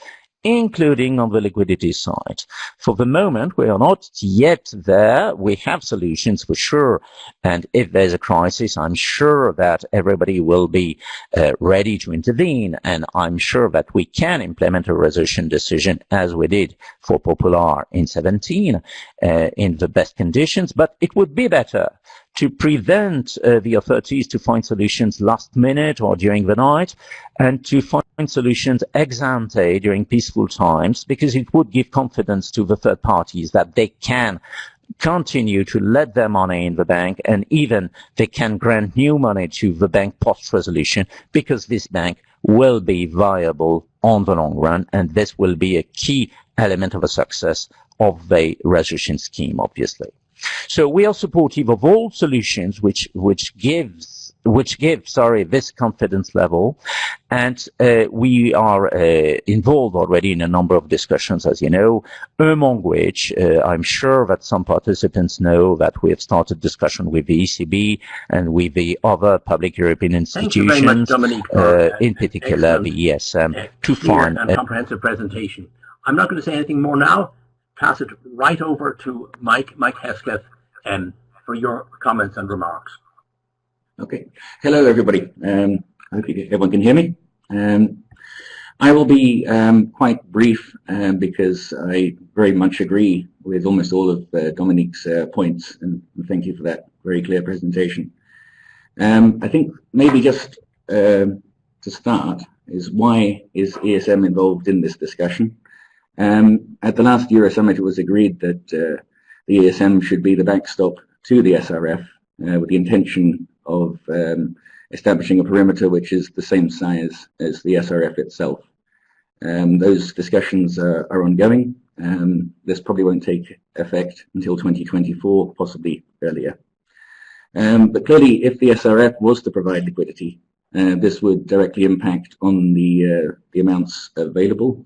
including on the liquidity side. For the moment, we are not yet there. We have solutions for sure. And if there's a crisis, I'm sure that everybody will be ready to intervene. And I'm sure that we can implement a resolution decision as we did for Popular in 17 in the best conditions. But it would be better to prevent the authorities to find solutions last minute or during the night, and to find solutions ex ante during peaceful times, because it would give confidence to the third parties that they can continue to let their money in the bank, and even they can grant new money to the bank post-resolution, because this bank will be viable on the long run, and this will be a key element of a success of the resolution scheme, obviously. So we are supportive of all solutions which give this confidence level, and we are involved already in a number of discussions, as you know, among which I'm sure that some participants know that we have started discussion with the ECB and with the other public European institutions,
Thank you very much, Dominique,
in particular the ESM, to find
a comprehensive presentation. I'm not going to say anything more now. Pass it right over to Mike Hesketh for your comments and remarks.
Okay. Hello, everybody. I hope everyone can hear me. I will be quite brief because I very much agree with almost all of Dominique's points, and thank you for that very clear presentation. I think maybe just to start is, why is ESM involved in this discussion? At the last Euro Summit, it was agreed that the ESM should be the backstop to the SRF with the intention of establishing a perimeter which is the same size as the SRF itself. Those discussions are ongoing. This probably won't take effect until 2024, possibly earlier. But clearly, if the SRF was to provide liquidity, this would directly impact on the amounts available.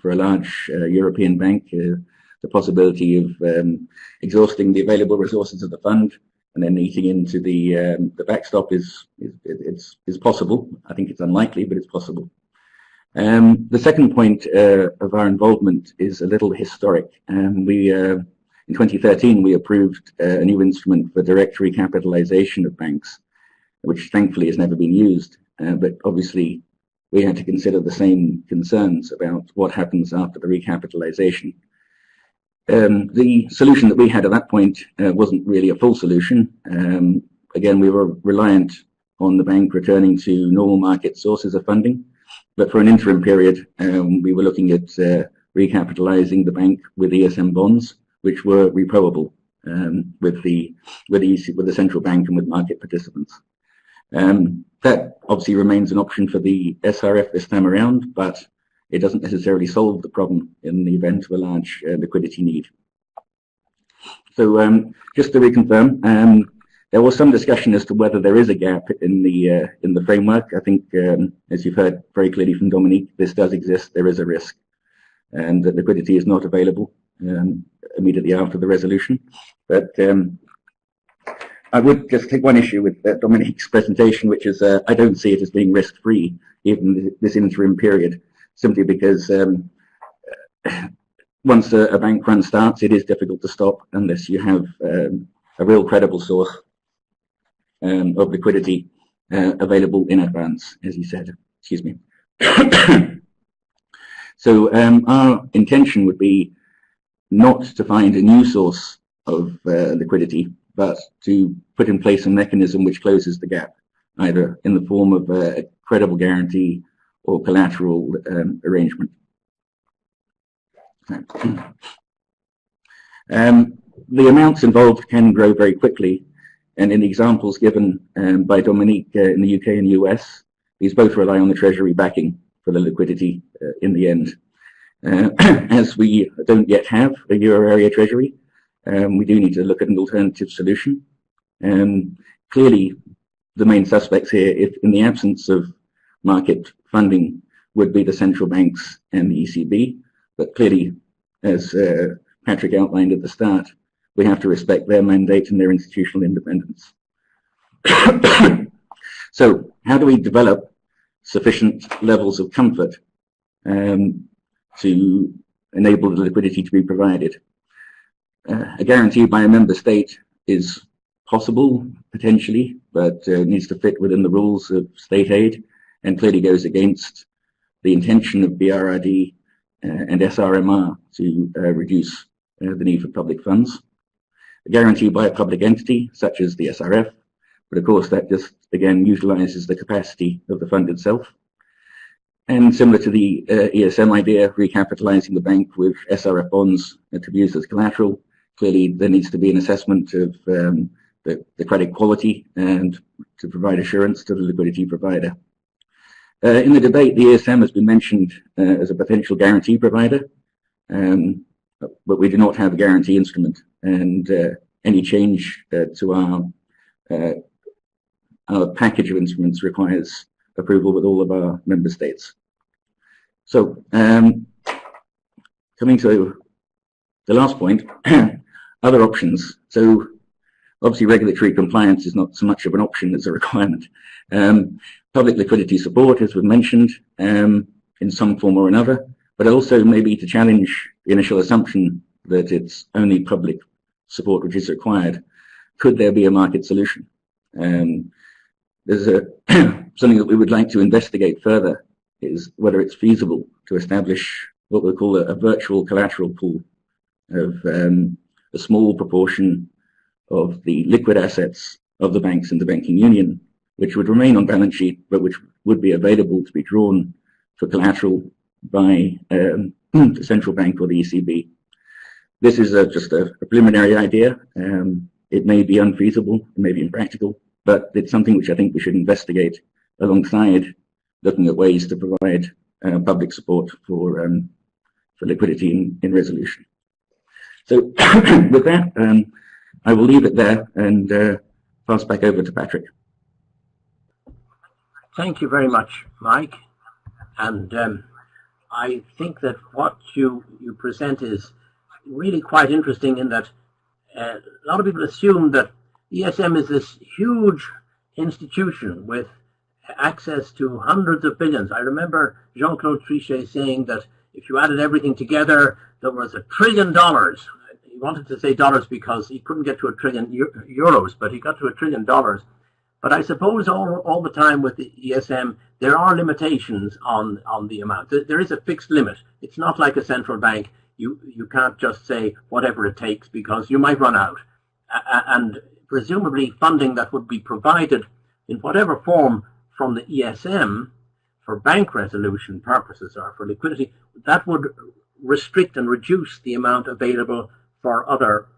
For a large European bank, the possibility of exhausting the available resources of the fund and then eating into the backstop is possible. I think it's unlikely, but it's possible. The second point of our involvement is a little historic. In 2013, we approved a new instrument for direct recapitalization of banks, which thankfully has never been used. But obviously, we had to consider the same concerns about what happens after the recapitalization. The solution that we had at that point wasn't really a full solution. Again, we were reliant on the bank returning to normal market sources of funding. But for an interim period, we were looking at recapitalizing the bank with ESM bonds, which were reprobable with the central bank and with market participants. That obviously remains an option for the SRF this time around, but it doesn't necessarily solve the problem in the event of a large liquidity need. So just to reconfirm, there was some discussion as to whether there is a gap in the framework. I think, as you've heard very clearly from Dominique, this does exist. There is a risk, and that liquidity is not available immediately after the resolution. But I would just take one issue with Dominique's presentation, which is I don't see it as being risk-free, even this interim period, simply because once a bank run starts, it is difficult to stop unless you have a real credible source of liquidity available in advance, as you said. Excuse me. So our intention would be not to find a new source of liquidity, but to put in place a mechanism which closes the gap, either in the form of a credible guarantee or collateral arrangement. The amounts involved can grow very quickly, and in the examples given by Dominique in the UK and US, these both rely on the Treasury backing for the liquidity in the end. As we don't yet have a Euro area Treasury, we do need to look at an alternative solution. Clearly, the main suspects here, if in the absence of market funding, would be the central banks and the ECB. But clearly, as Patrick outlined at the start, we have to respect their mandate and their institutional independence. So how do we develop sufficient levels of comfort to enable the liquidity to be provided? A guarantee by a member state is possible, potentially, but needs to fit within the rules of state aid and clearly goes against the intention of BRRD and SRMR to reduce the need for public funds. A guarantee by a public entity, such as the SRF, but of course that just, again, utilizes the capacity of the fund itself. And similar to the ESM idea, recapitalizing the bank with SRF bonds to be used as collateral, clearly there needs to be an assessment of the credit quality and to provide assurance to the liquidity provider. In the debate, the ESM has been mentioned as a potential guarantee provider, but we do not have a guarantee instrument, and any change to our package of instruments requires approval with all of our member states. So, coming to the last point, other options. So, obviously, regulatory compliance is not so much of an option as a requirement. Public liquidity support, as we've mentioned, in some form or another, but also maybe to challenge the initial assumption that it's only public support which is required. Could there be a market solution? There's something that we would like to investigate further is whether it's feasible to establish what we'll call a virtual collateral pool of a small proportion of the liquid assets of the banks in the banking union, which would remain on balance sheet, but which would be available to be drawn for collateral by the central bank or the ECB. This is just a preliminary idea. It may be unfeasible, it may be impractical, but it's something which I think we should investigate alongside looking at ways to provide public support for liquidity in resolution. So with that, I will leave it there and pass back over to Patrick.
Thank you very much, Mike. And I think that what you present is really quite interesting in that a lot of people assume that ESM is this huge institution with access to hundreds of billions. I remember Jean-Claude Trichet saying that if you added everything together, there was $1 trillion. He wanted to say dollars because he couldn't get to 1 trillion euros, but he got to $1 trillion. But I suppose all the time with the ESM, there are limitations on the amount. There is a fixed limit. It's not like a central bank. You can't just say whatever it takes because you might run out. And presumably funding that would be provided in whatever form from the ESM for bank resolution purposes or for liquidity, that would restrict and reduce the amount available for other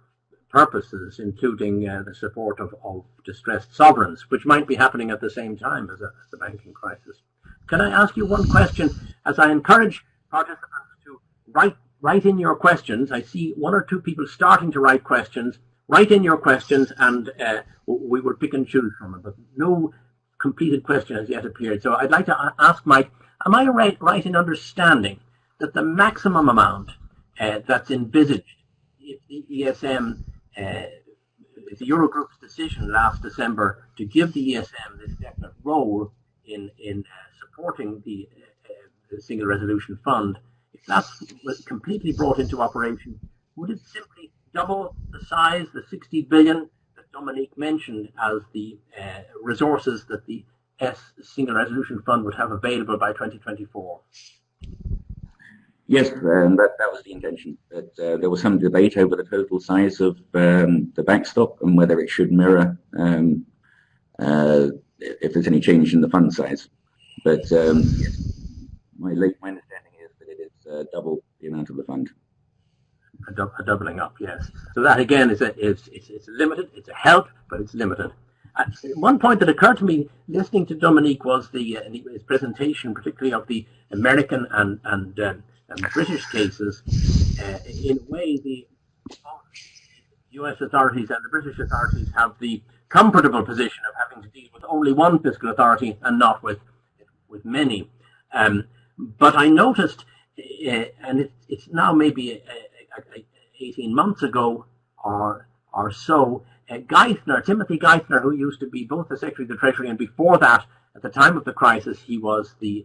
purposes, including the support of distressed sovereigns, which might be happening at the same time as the banking crisis. Can I ask you one question? As I encourage participants to write in your questions, I see 1 or 2 people starting to write questions. Write in your questions and we will pick and choose from it, but no completed question has yet appeared. So I'd like to ask Mike, am I right in understanding that the maximum amount that's envisaged if the ESM, the Eurogroup's decision last December to give the ESM this definite role in supporting the Single Resolution Fund, if that was completely brought into operation, would it simply double the size, the 60 billion that Dominique mentioned as the resources that the Single Resolution Fund would have available by 2024?
Yes, that was the intention. That there was some debate over the total size of the backstop and whether it should mirror if there's any change in the fund size. But yes, my understanding is that it is double the amount of the fund.
A doubling up, yes. So that again is it's limited. It's a help, but it's limited. One point that occurred to me listening to Dominique was his presentation, particularly of the American and British cases. In a way, the U.S. authorities and the British authorities have the comfortable position of having to deal with only one fiscal authority and not with many. But I noticed, and it's now maybe 18 months ago or so, Timothy Geithner, who used to be both the Secretary of the Treasury and before that, at the time of the crisis, he was the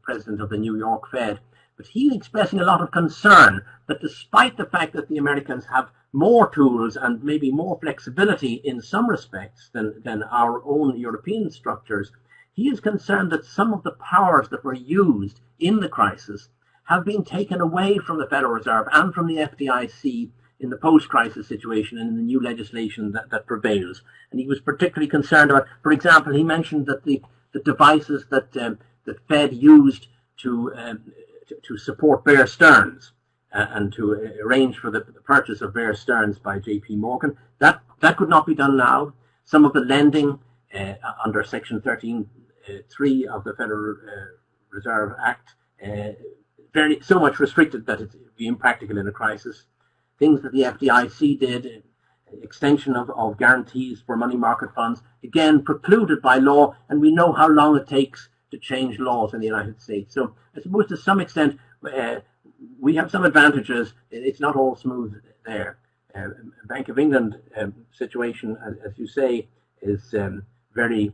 president of the New York Fed. But he's expressing a lot of concern that despite the fact that the Americans have more tools and maybe more flexibility in some respects than our own European structures, he is concerned that some of the powers that were used in the crisis have been taken away from the Federal Reserve and from the FDIC in the post-crisis situation and in the new legislation that prevails. And he was particularly concerned about, for example, he mentioned that the devices that the Fed used to support Bear Stearns and to arrange for the purchase of Bear Stearns by J.P. Morgan, that could not be done now. Some of the lending under Section 13(3) of the Federal Reserve Act so much restricted that it would be impractical in a crisis. Things that the FDIC did, extension of guarantees for money market funds, again precluded by law, and we know how long it takes to change laws in the United States. So I suppose to some extent we have some advantages. It's not all smooth there. Bank of England situation, as you say, is very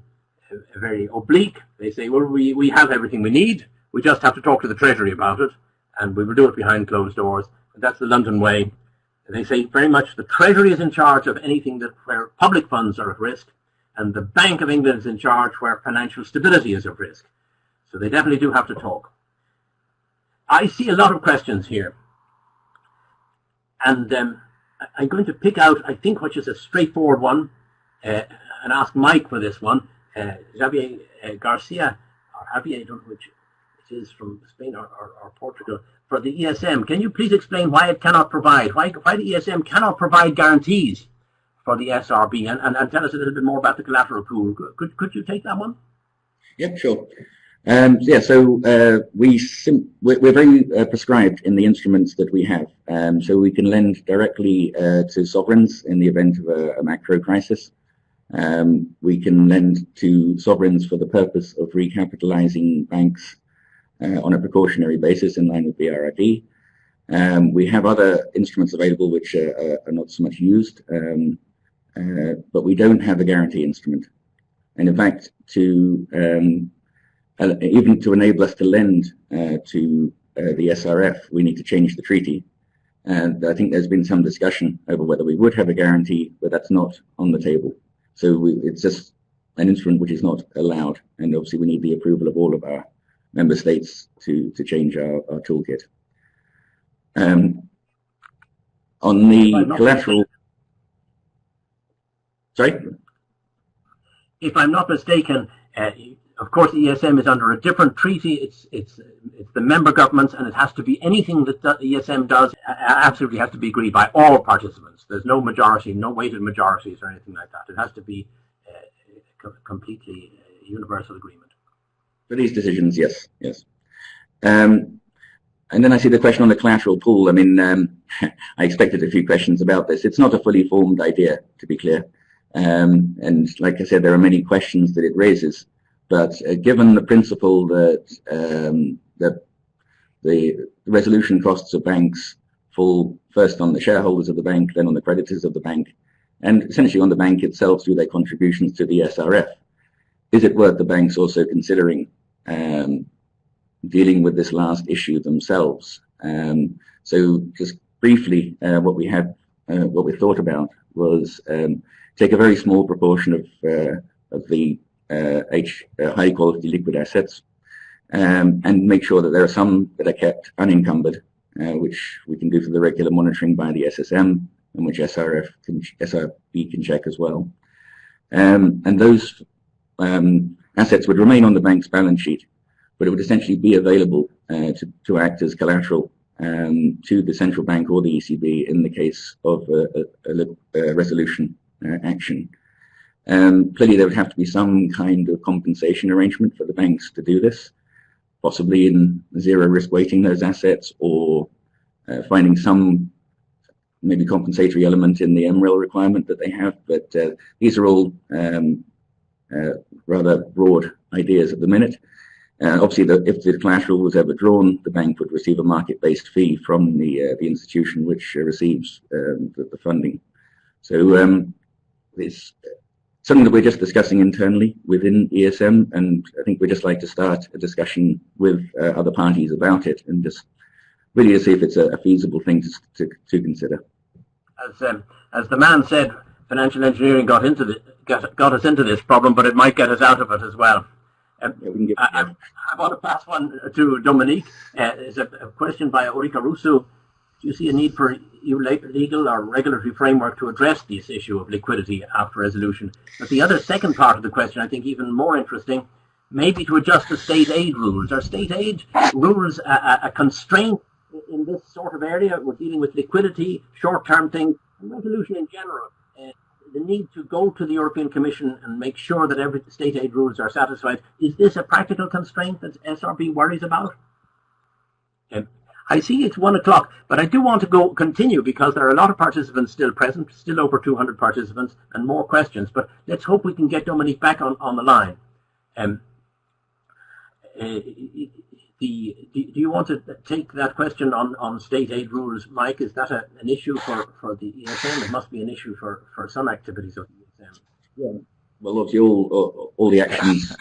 oblique. They say, well, we have everything we need. We just have to talk to the Treasury about it, and we will do it behind closed doors. And that's the London way. They say very much the Treasury is in charge of anything where public funds are at risk, and the Bank of England is in charge where financial stability is at risk. So they definitely do have to talk. I see a lot of questions here. And I'm going to pick out, I think, which is a straightforward one, and ask Mike for this one. Javier Garcia, or Javier, I don't know which it is, from Spain or Portugal, for the ESM. Can you please explain why it cannot provide, why the ESM cannot provide guarantees for the SRB, and tell us a little bit more about the collateral pool. Could you take that one?
Yeah, sure. Yeah, so we're very prescribed in the instruments that we have. So we can lend directly to sovereigns in the event of a macro crisis. We can lend to sovereigns for the purpose of recapitalizing banks on a precautionary basis in line with BRRD. We have other instruments available which are not so much used, but we don't have a guarantee instrument. And in fact, even to enable us to lend to the SRF, we need to change the treaty. And I think there's been some discussion over whether we would have a guarantee, but that's not on the table. So it's just an instrument which is not allowed. And obviously we need the approval of all of our member states to change our toolkit. On the collateral... Sorry?
If I'm not mistaken, of course, the ESM is under a different treaty. It's the member governments, and it has to be anything that the ESM does absolutely has to be agreed by all participants. There's no majority, no weighted majorities or anything like that. It has to be completely universal agreement.
For these decisions, yes. And then I see the question on the collateral pool. I mean, I expected a few questions about this. It's not a fully formed idea, to be clear. And like I said, there are many questions that it raises. But given the principle that the resolution costs of banks fall first on the shareholders of the bank, then on the creditors of the bank, and essentially on the bank itself through their contributions to the SRF, is it worth the banks also considering dealing with this last issue themselves? So just briefly, what we thought about was take a very small proportion of the high quality liquid assets and make sure that there are some that are kept unencumbered, which we can do for the regular monitoring by the SSM, and which SRB can check as well. And those assets would remain on the bank's balance sheet, but it would essentially be available to act as collateral to the central bank or the ECB in the case of a resolution action. Clearly, there would have to be some kind of compensation arrangement for the banks to do this, possibly in zero risk weighting those assets, or finding some maybe compensatory element in the MREL requirement that they have. But these are all rather broad ideas at the minute. Obviously, if the collateral was ever drawn, the bank would receive a market-based fee from the institution which receives the funding. So it's something that we're just discussing internally within ESM, and I think we'd just like to start a discussion with other parties about it, and just really to see if it's a feasible thing to consider.
As the man said, financial engineering got us into this problem, but it might get us out of it as well. I want to pass one to Dominique. It's a question by Ulrika Russo. Do you see a need for EU legal or regulatory framework to address this issue of liquidity after resolution? But the second part of the question, I think even more interesting, maybe to adjust the state aid rules. Are state aid rules a constraint in this sort of area? We're dealing with liquidity, short-term things, and resolution in general. The need to go to the European Commission and make sure that every state aid rules are satisfied. Is this a practical constraint that SRB worries about? I see it's 1 o'clock, but I do want to continue because there are a lot of participants still present, still over 200 participants, and more questions. But let's hope we can get Dominique back on the line. Do you want to take that question on state aid rules, Mike? Is that an issue for the ESM? It must be an issue for some activities of the ESM.
Yeah. Well, obviously, all the actions,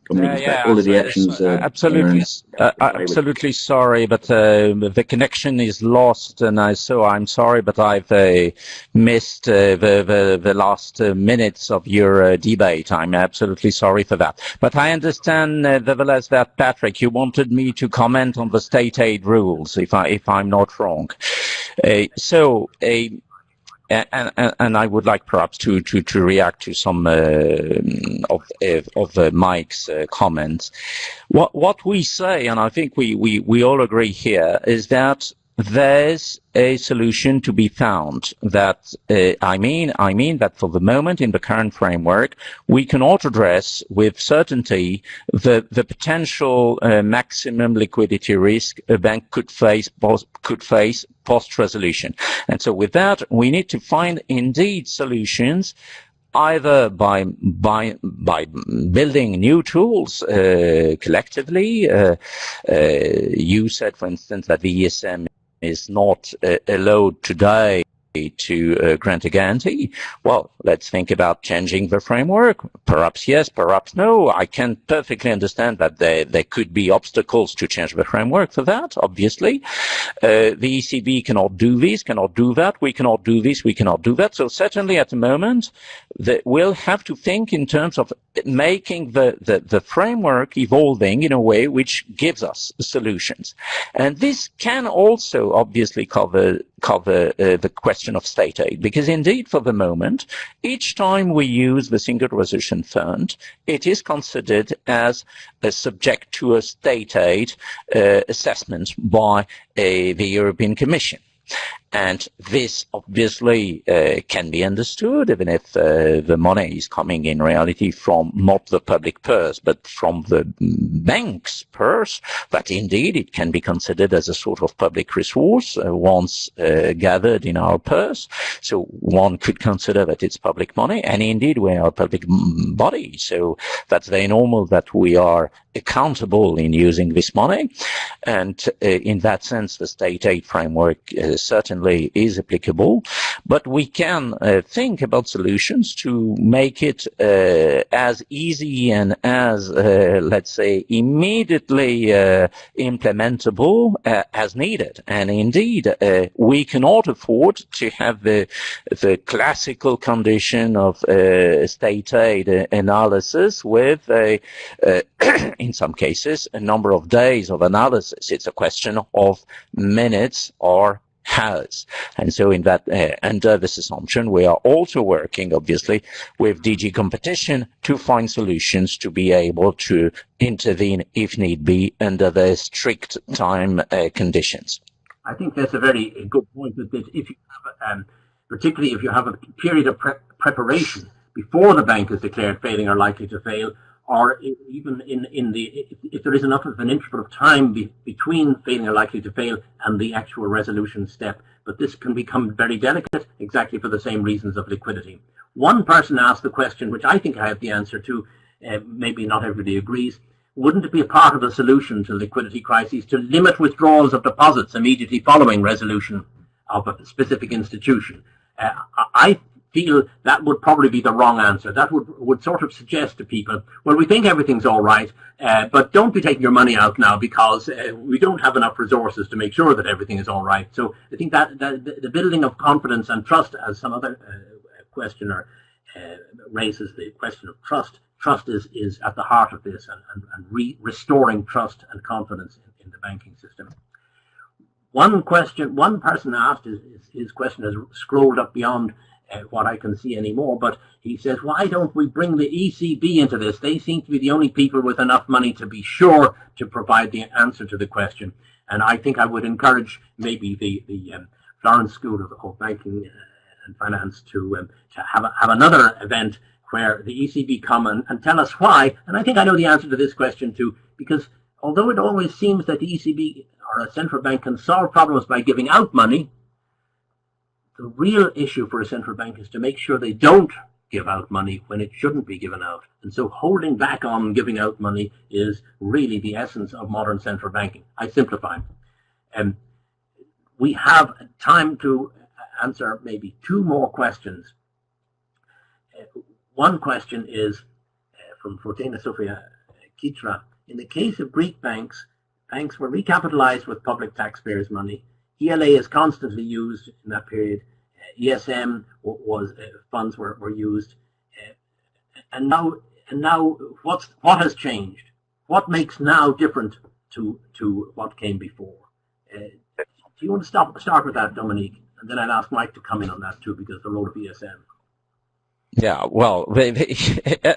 Dominique, all of the actions.
Absolutely sorry, but the connection is lost, and so I'm sorry, but I've missed the last minutes of your debate. I'm absolutely sorry for that. But I understand, nevertheless, that Patrick, you wanted me to comment on the state aid rules, if I'm not wrong. And I would like perhaps to react to some of Mike's comments. What we say, and I think we all agree here, is that there's a solution to be found. That I mean that for the moment, in the current framework, we cannot address with certainty the potential maximum liquidity risk a bank could face post-resolution. And so with that, we need to find indeed solutions, either by building new tools collectively. You said, for instance, that the ESM is not allowed today to grant a guarantee. Well, let's think about changing the framework. Perhaps yes, perhaps no. I can perfectly understand that there could be obstacles to change the framework for that, obviously. The ECB cannot do this, cannot do that. We cannot do this, we cannot do that. So certainly at the moment, we'll have to think in terms of making the framework evolving in a way which gives us solutions. And this can also obviously cover the question of state aid, because indeed for the moment, each time we use the Single Resolution Fund, it is considered as subject to a state aid assessment by the European Commission. And this obviously can be understood, even if the money is coming in reality from not the public purse, but from the bank's purse, that indeed it can be considered as a sort of public resource once gathered in our purse. So one could consider that it's public money, and indeed we are a public body. So that's very normal that we are accountable in using this money. And in that sense, the state aid framework certainly is applicable, but we can think about solutions to make it as easy and as, let's say, immediately implementable as needed. And indeed, we cannot afford to have the classical condition of state aid analysis with in some cases, a number of days of analysis. It's a question of minutes or hours. And so in that, under this assumption, we are also working, obviously, with DG Competition to find solutions to be able to intervene, if need be, under the strict time conditions.
I think that's a very good point, that if you have, particularly if you have a period of preparation before the bank is declared failing or likely to fail, or even if there is enough of an interval of time between failing or likely to fail and the actual resolution step. But this can become very delicate exactly for the same reasons of liquidity. One person asked the question, which I think I have the answer to, maybe not everybody agrees: wouldn't it be a part of the solution to liquidity crises to limit withdrawals of deposits immediately following resolution of a specific institution? I feel that would probably be the wrong answer. That would sort of suggest to people, well, we think everything's all right, but don't be taking your money out now because we don't have enough resources to make sure that everything is all right. So I think that the building of confidence and trust, as some other questioner raises the question of trust. Trust is at the heart of this, and restoring trust and confidence in the banking system. One person asked, his question has scrolled up beyond what I can see anymore, but he says, why don't we bring the ECB into this? They seem to be the only people with enough money to be sure to provide the answer to the question. And I think I would encourage maybe the Florence School of Banking and Finance to have another event where the ECB come and tell us why. And I think I know the answer to this question too, because although it always seems that the ECB or a central bank can solve problems by giving out money, the real issue for a central bank is to make sure they don't give out money when it shouldn't be given out. And so holding back on giving out money is really the essence of modern central banking. I simplify. We have time to answer maybe two more questions. One question is from Fortuna Sofia Kitra. In the case of Greek banks, banks were recapitalized with public taxpayers' money. ELA is constantly used in that period. ESM funds were used, and now what has changed? What makes now different to what came before? Do you want to start with that, Dominique, and then I'll ask Mike to come in on that too, because the role of ESM.
Yeah, well,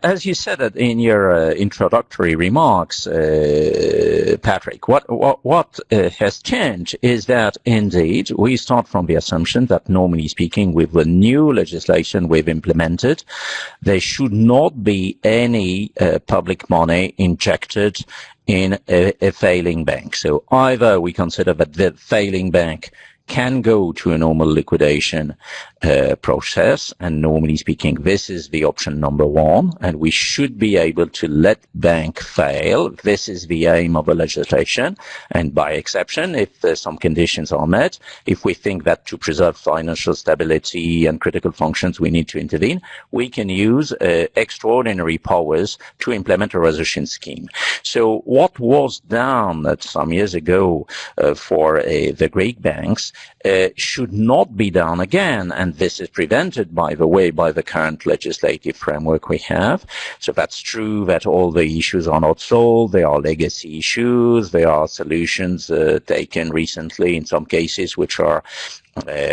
as you said it in your introductory remarks, Patrick, what has changed is that indeed we start from the assumption that, normally speaking, with the new legislation we've implemented, there should not be any public money injected in a failing bank. So either we consider that the failing bank can go to a normal liquidation process, and normally speaking, this is the option number one, and we should be able to let bank fail. This is the aim of the legislation, and by exception, if some conditions are met, if we think that to preserve financial stability and critical functions we need to intervene, we can use extraordinary powers to implement a resolution scheme. So what was done some years ago for the Greek banks should not be done again, and this is prevented, by the way, by the current legislative framework we have. So that's true that all the issues are not solved. There are legacy issues. There are solutions taken recently in some cases which are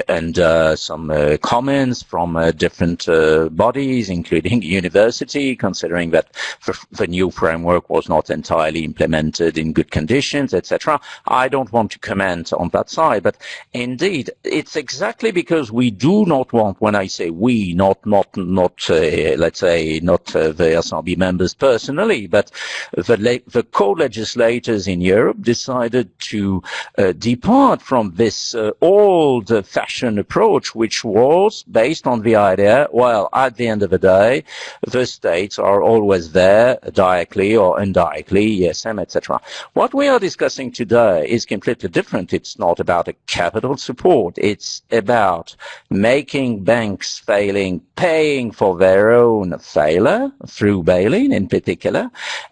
and some comments from different bodies, including university, considering that the new framework was not entirely implemented in good conditions, etc. I don't want to comment on that side, but indeed, it's exactly because we do not want, when I say we, not let's say, not the SRB members personally, but the co-legislators in Europe decided to depart from this old-fashioned approach, which was based on the idea, well, at the end of the day, the states are always there, directly or indirectly, ESM, etc. What we are discussing today is completely different. It's not about a capital support. It's about making banks failing, paying for their own failure, through bail-in in particular,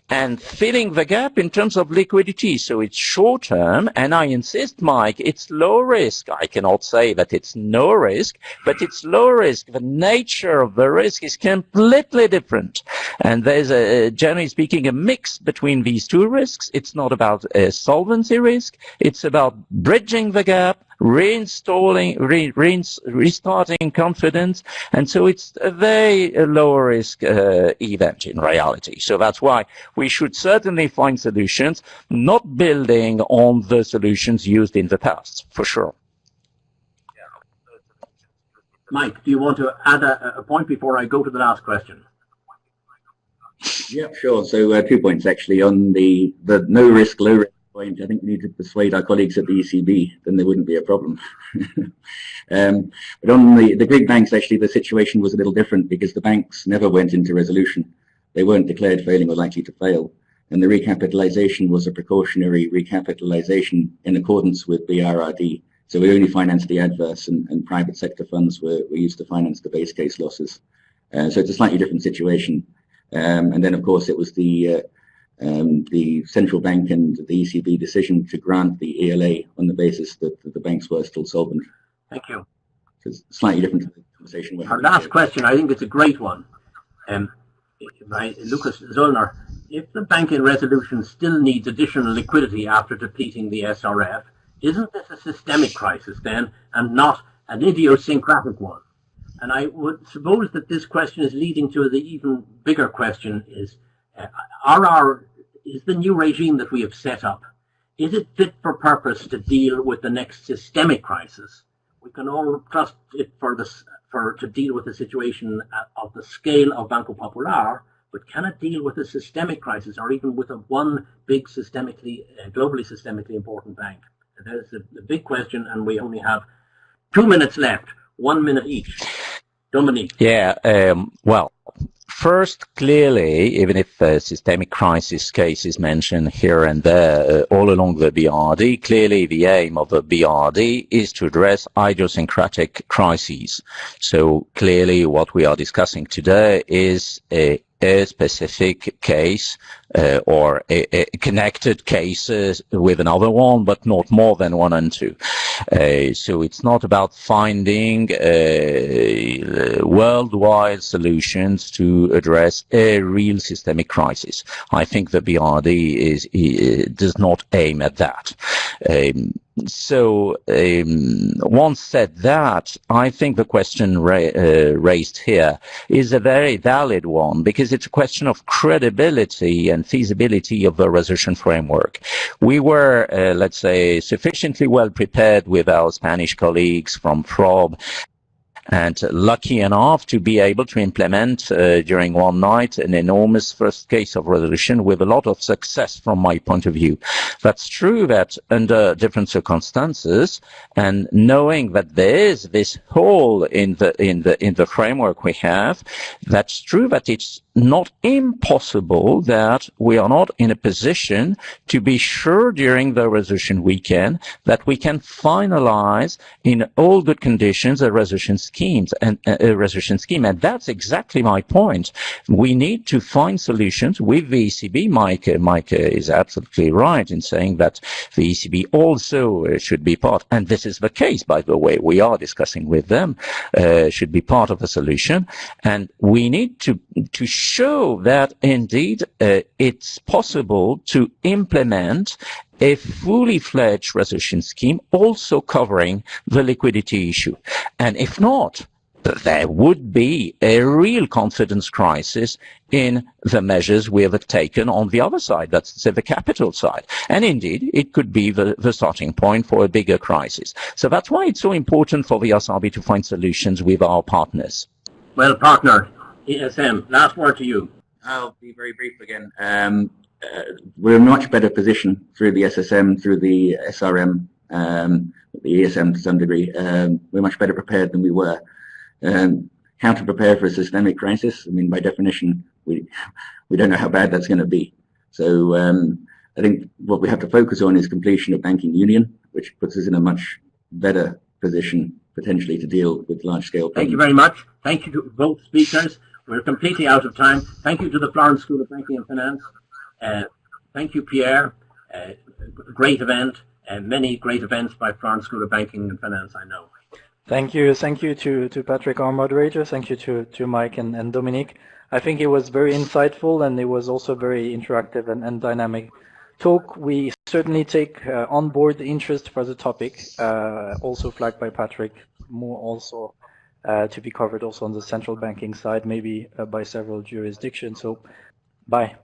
and filling the gap in terms of liquidity. So it's short-term, and I insist, Mike, it's low risk. I cannot say that it's no risk, but it's low risk. The nature of the risk is completely different. And there's, generally speaking, a mix between these two risks. It's not about a solvency risk. It's about bridging the gap, restarting confidence, and so it's a very low risk event in reality. So that's why we should certainly find solutions, not building on the solutions used in the past, for sure.
Mike, do you want to add a point before I go to the last question?
Yeah, sure. So 2 points actually on the no risk, low risk point. I think we need to persuade our colleagues at the ECB, then there wouldn't be a problem. But on the Greek banks, actually, the situation was a little different because the banks never went into resolution. They weren't declared failing or likely to fail. And the recapitalization was a precautionary recapitalization in accordance with BRRD. So we only financed the adverse, and private sector funds were used to finance the base case losses. So it's a slightly different situation. And then, of course, it was the central bank and the ECB decision to grant the ELA on the basis that the banks were still solvent.
Thank you.
So it's slightly different conversation.
Our last question, I think it's a great one. By Lucas Zollner. If the bank in resolution still needs additional liquidity after depleting the SRF, isn't this a systemic crisis then, and not an idiosyncratic one? And I would suppose that this question is leading to the even bigger question: is the new regime that we have set up, is it fit for purpose to deal with the next systemic crisis? We can all trust it to deal with a situation of the scale of Banco Popular, but can it deal with a systemic crisis, or even with one big globally systemically important bank? That is the big question, and we only have 2 minutes left, 1 minute each. Dominique.
Yeah, well, First, clearly, even if systemic crisis case is mentioned here and there all along the BRD, clearly the aim of the BRD is to address idiosyncratic crises. So clearly what we are discussing today is a specific case or a connected case with another one, but not more than one and two. So it's not about finding worldwide solutions to address a real systemic crisis. I think the BRD does not aim at that. Once said that, I think the question raised here is a very valid one, because it's a question of credibility and feasibility of the resolution framework. We were, let's say, sufficiently well prepared with our Spanish colleagues from FROB, and lucky enough to be able to implement during one night an enormous first case of resolution with a lot of success from my point of view. That's true that under different circumstances, and knowing that there is this hole in the framework we have, that's true that it's not impossible that we are not in a position to be sure during the resolution weekend that we can finalize in all good conditions a resolution scheme, and that's exactly my point. We need to find solutions with the ECB. Mike is absolutely right in saying that the ECB also should be part, and this is the case, by the way. We are discussing with them, should be part of the solution, and we need to show that indeed it's possible to implement a fully fledged resolution scheme also covering the liquidity issue. And if not, there would be a real confidence crisis in the measures we have taken on the other side, that's the capital side. And indeed, it could be the starting point for a bigger crisis. So that's why it's so important for the SRB to find solutions with our partners.
Well, partner, ESM, last word to you.
I'll be very brief again. We're in a much better position through the SSM, through the SRM, the ESM to some degree. We're much better prepared than we were. How to prepare for a systemic crisis? I mean, by definition, we don't know how bad that's going to be. So I think what we have to focus on is completion of banking union, which puts us in a much better position potentially to deal with large-scale payments.
Thank you very much. Thank you to both speakers. We're completely out of time. Thank you to the Florence School of Banking and Finance. Thank you, Pierre. Great event, and many great events by Florence School of Banking and Finance, I know.
Thank you to Patrick, our moderator. Thank you to Mike and Dominique. I think it was very insightful, and it was also very interactive and dynamic talk. We certainly take on board the interest for the topic, also flagged by Patrick, more also to be covered also on the central banking side, maybe by several jurisdictions. So, bye.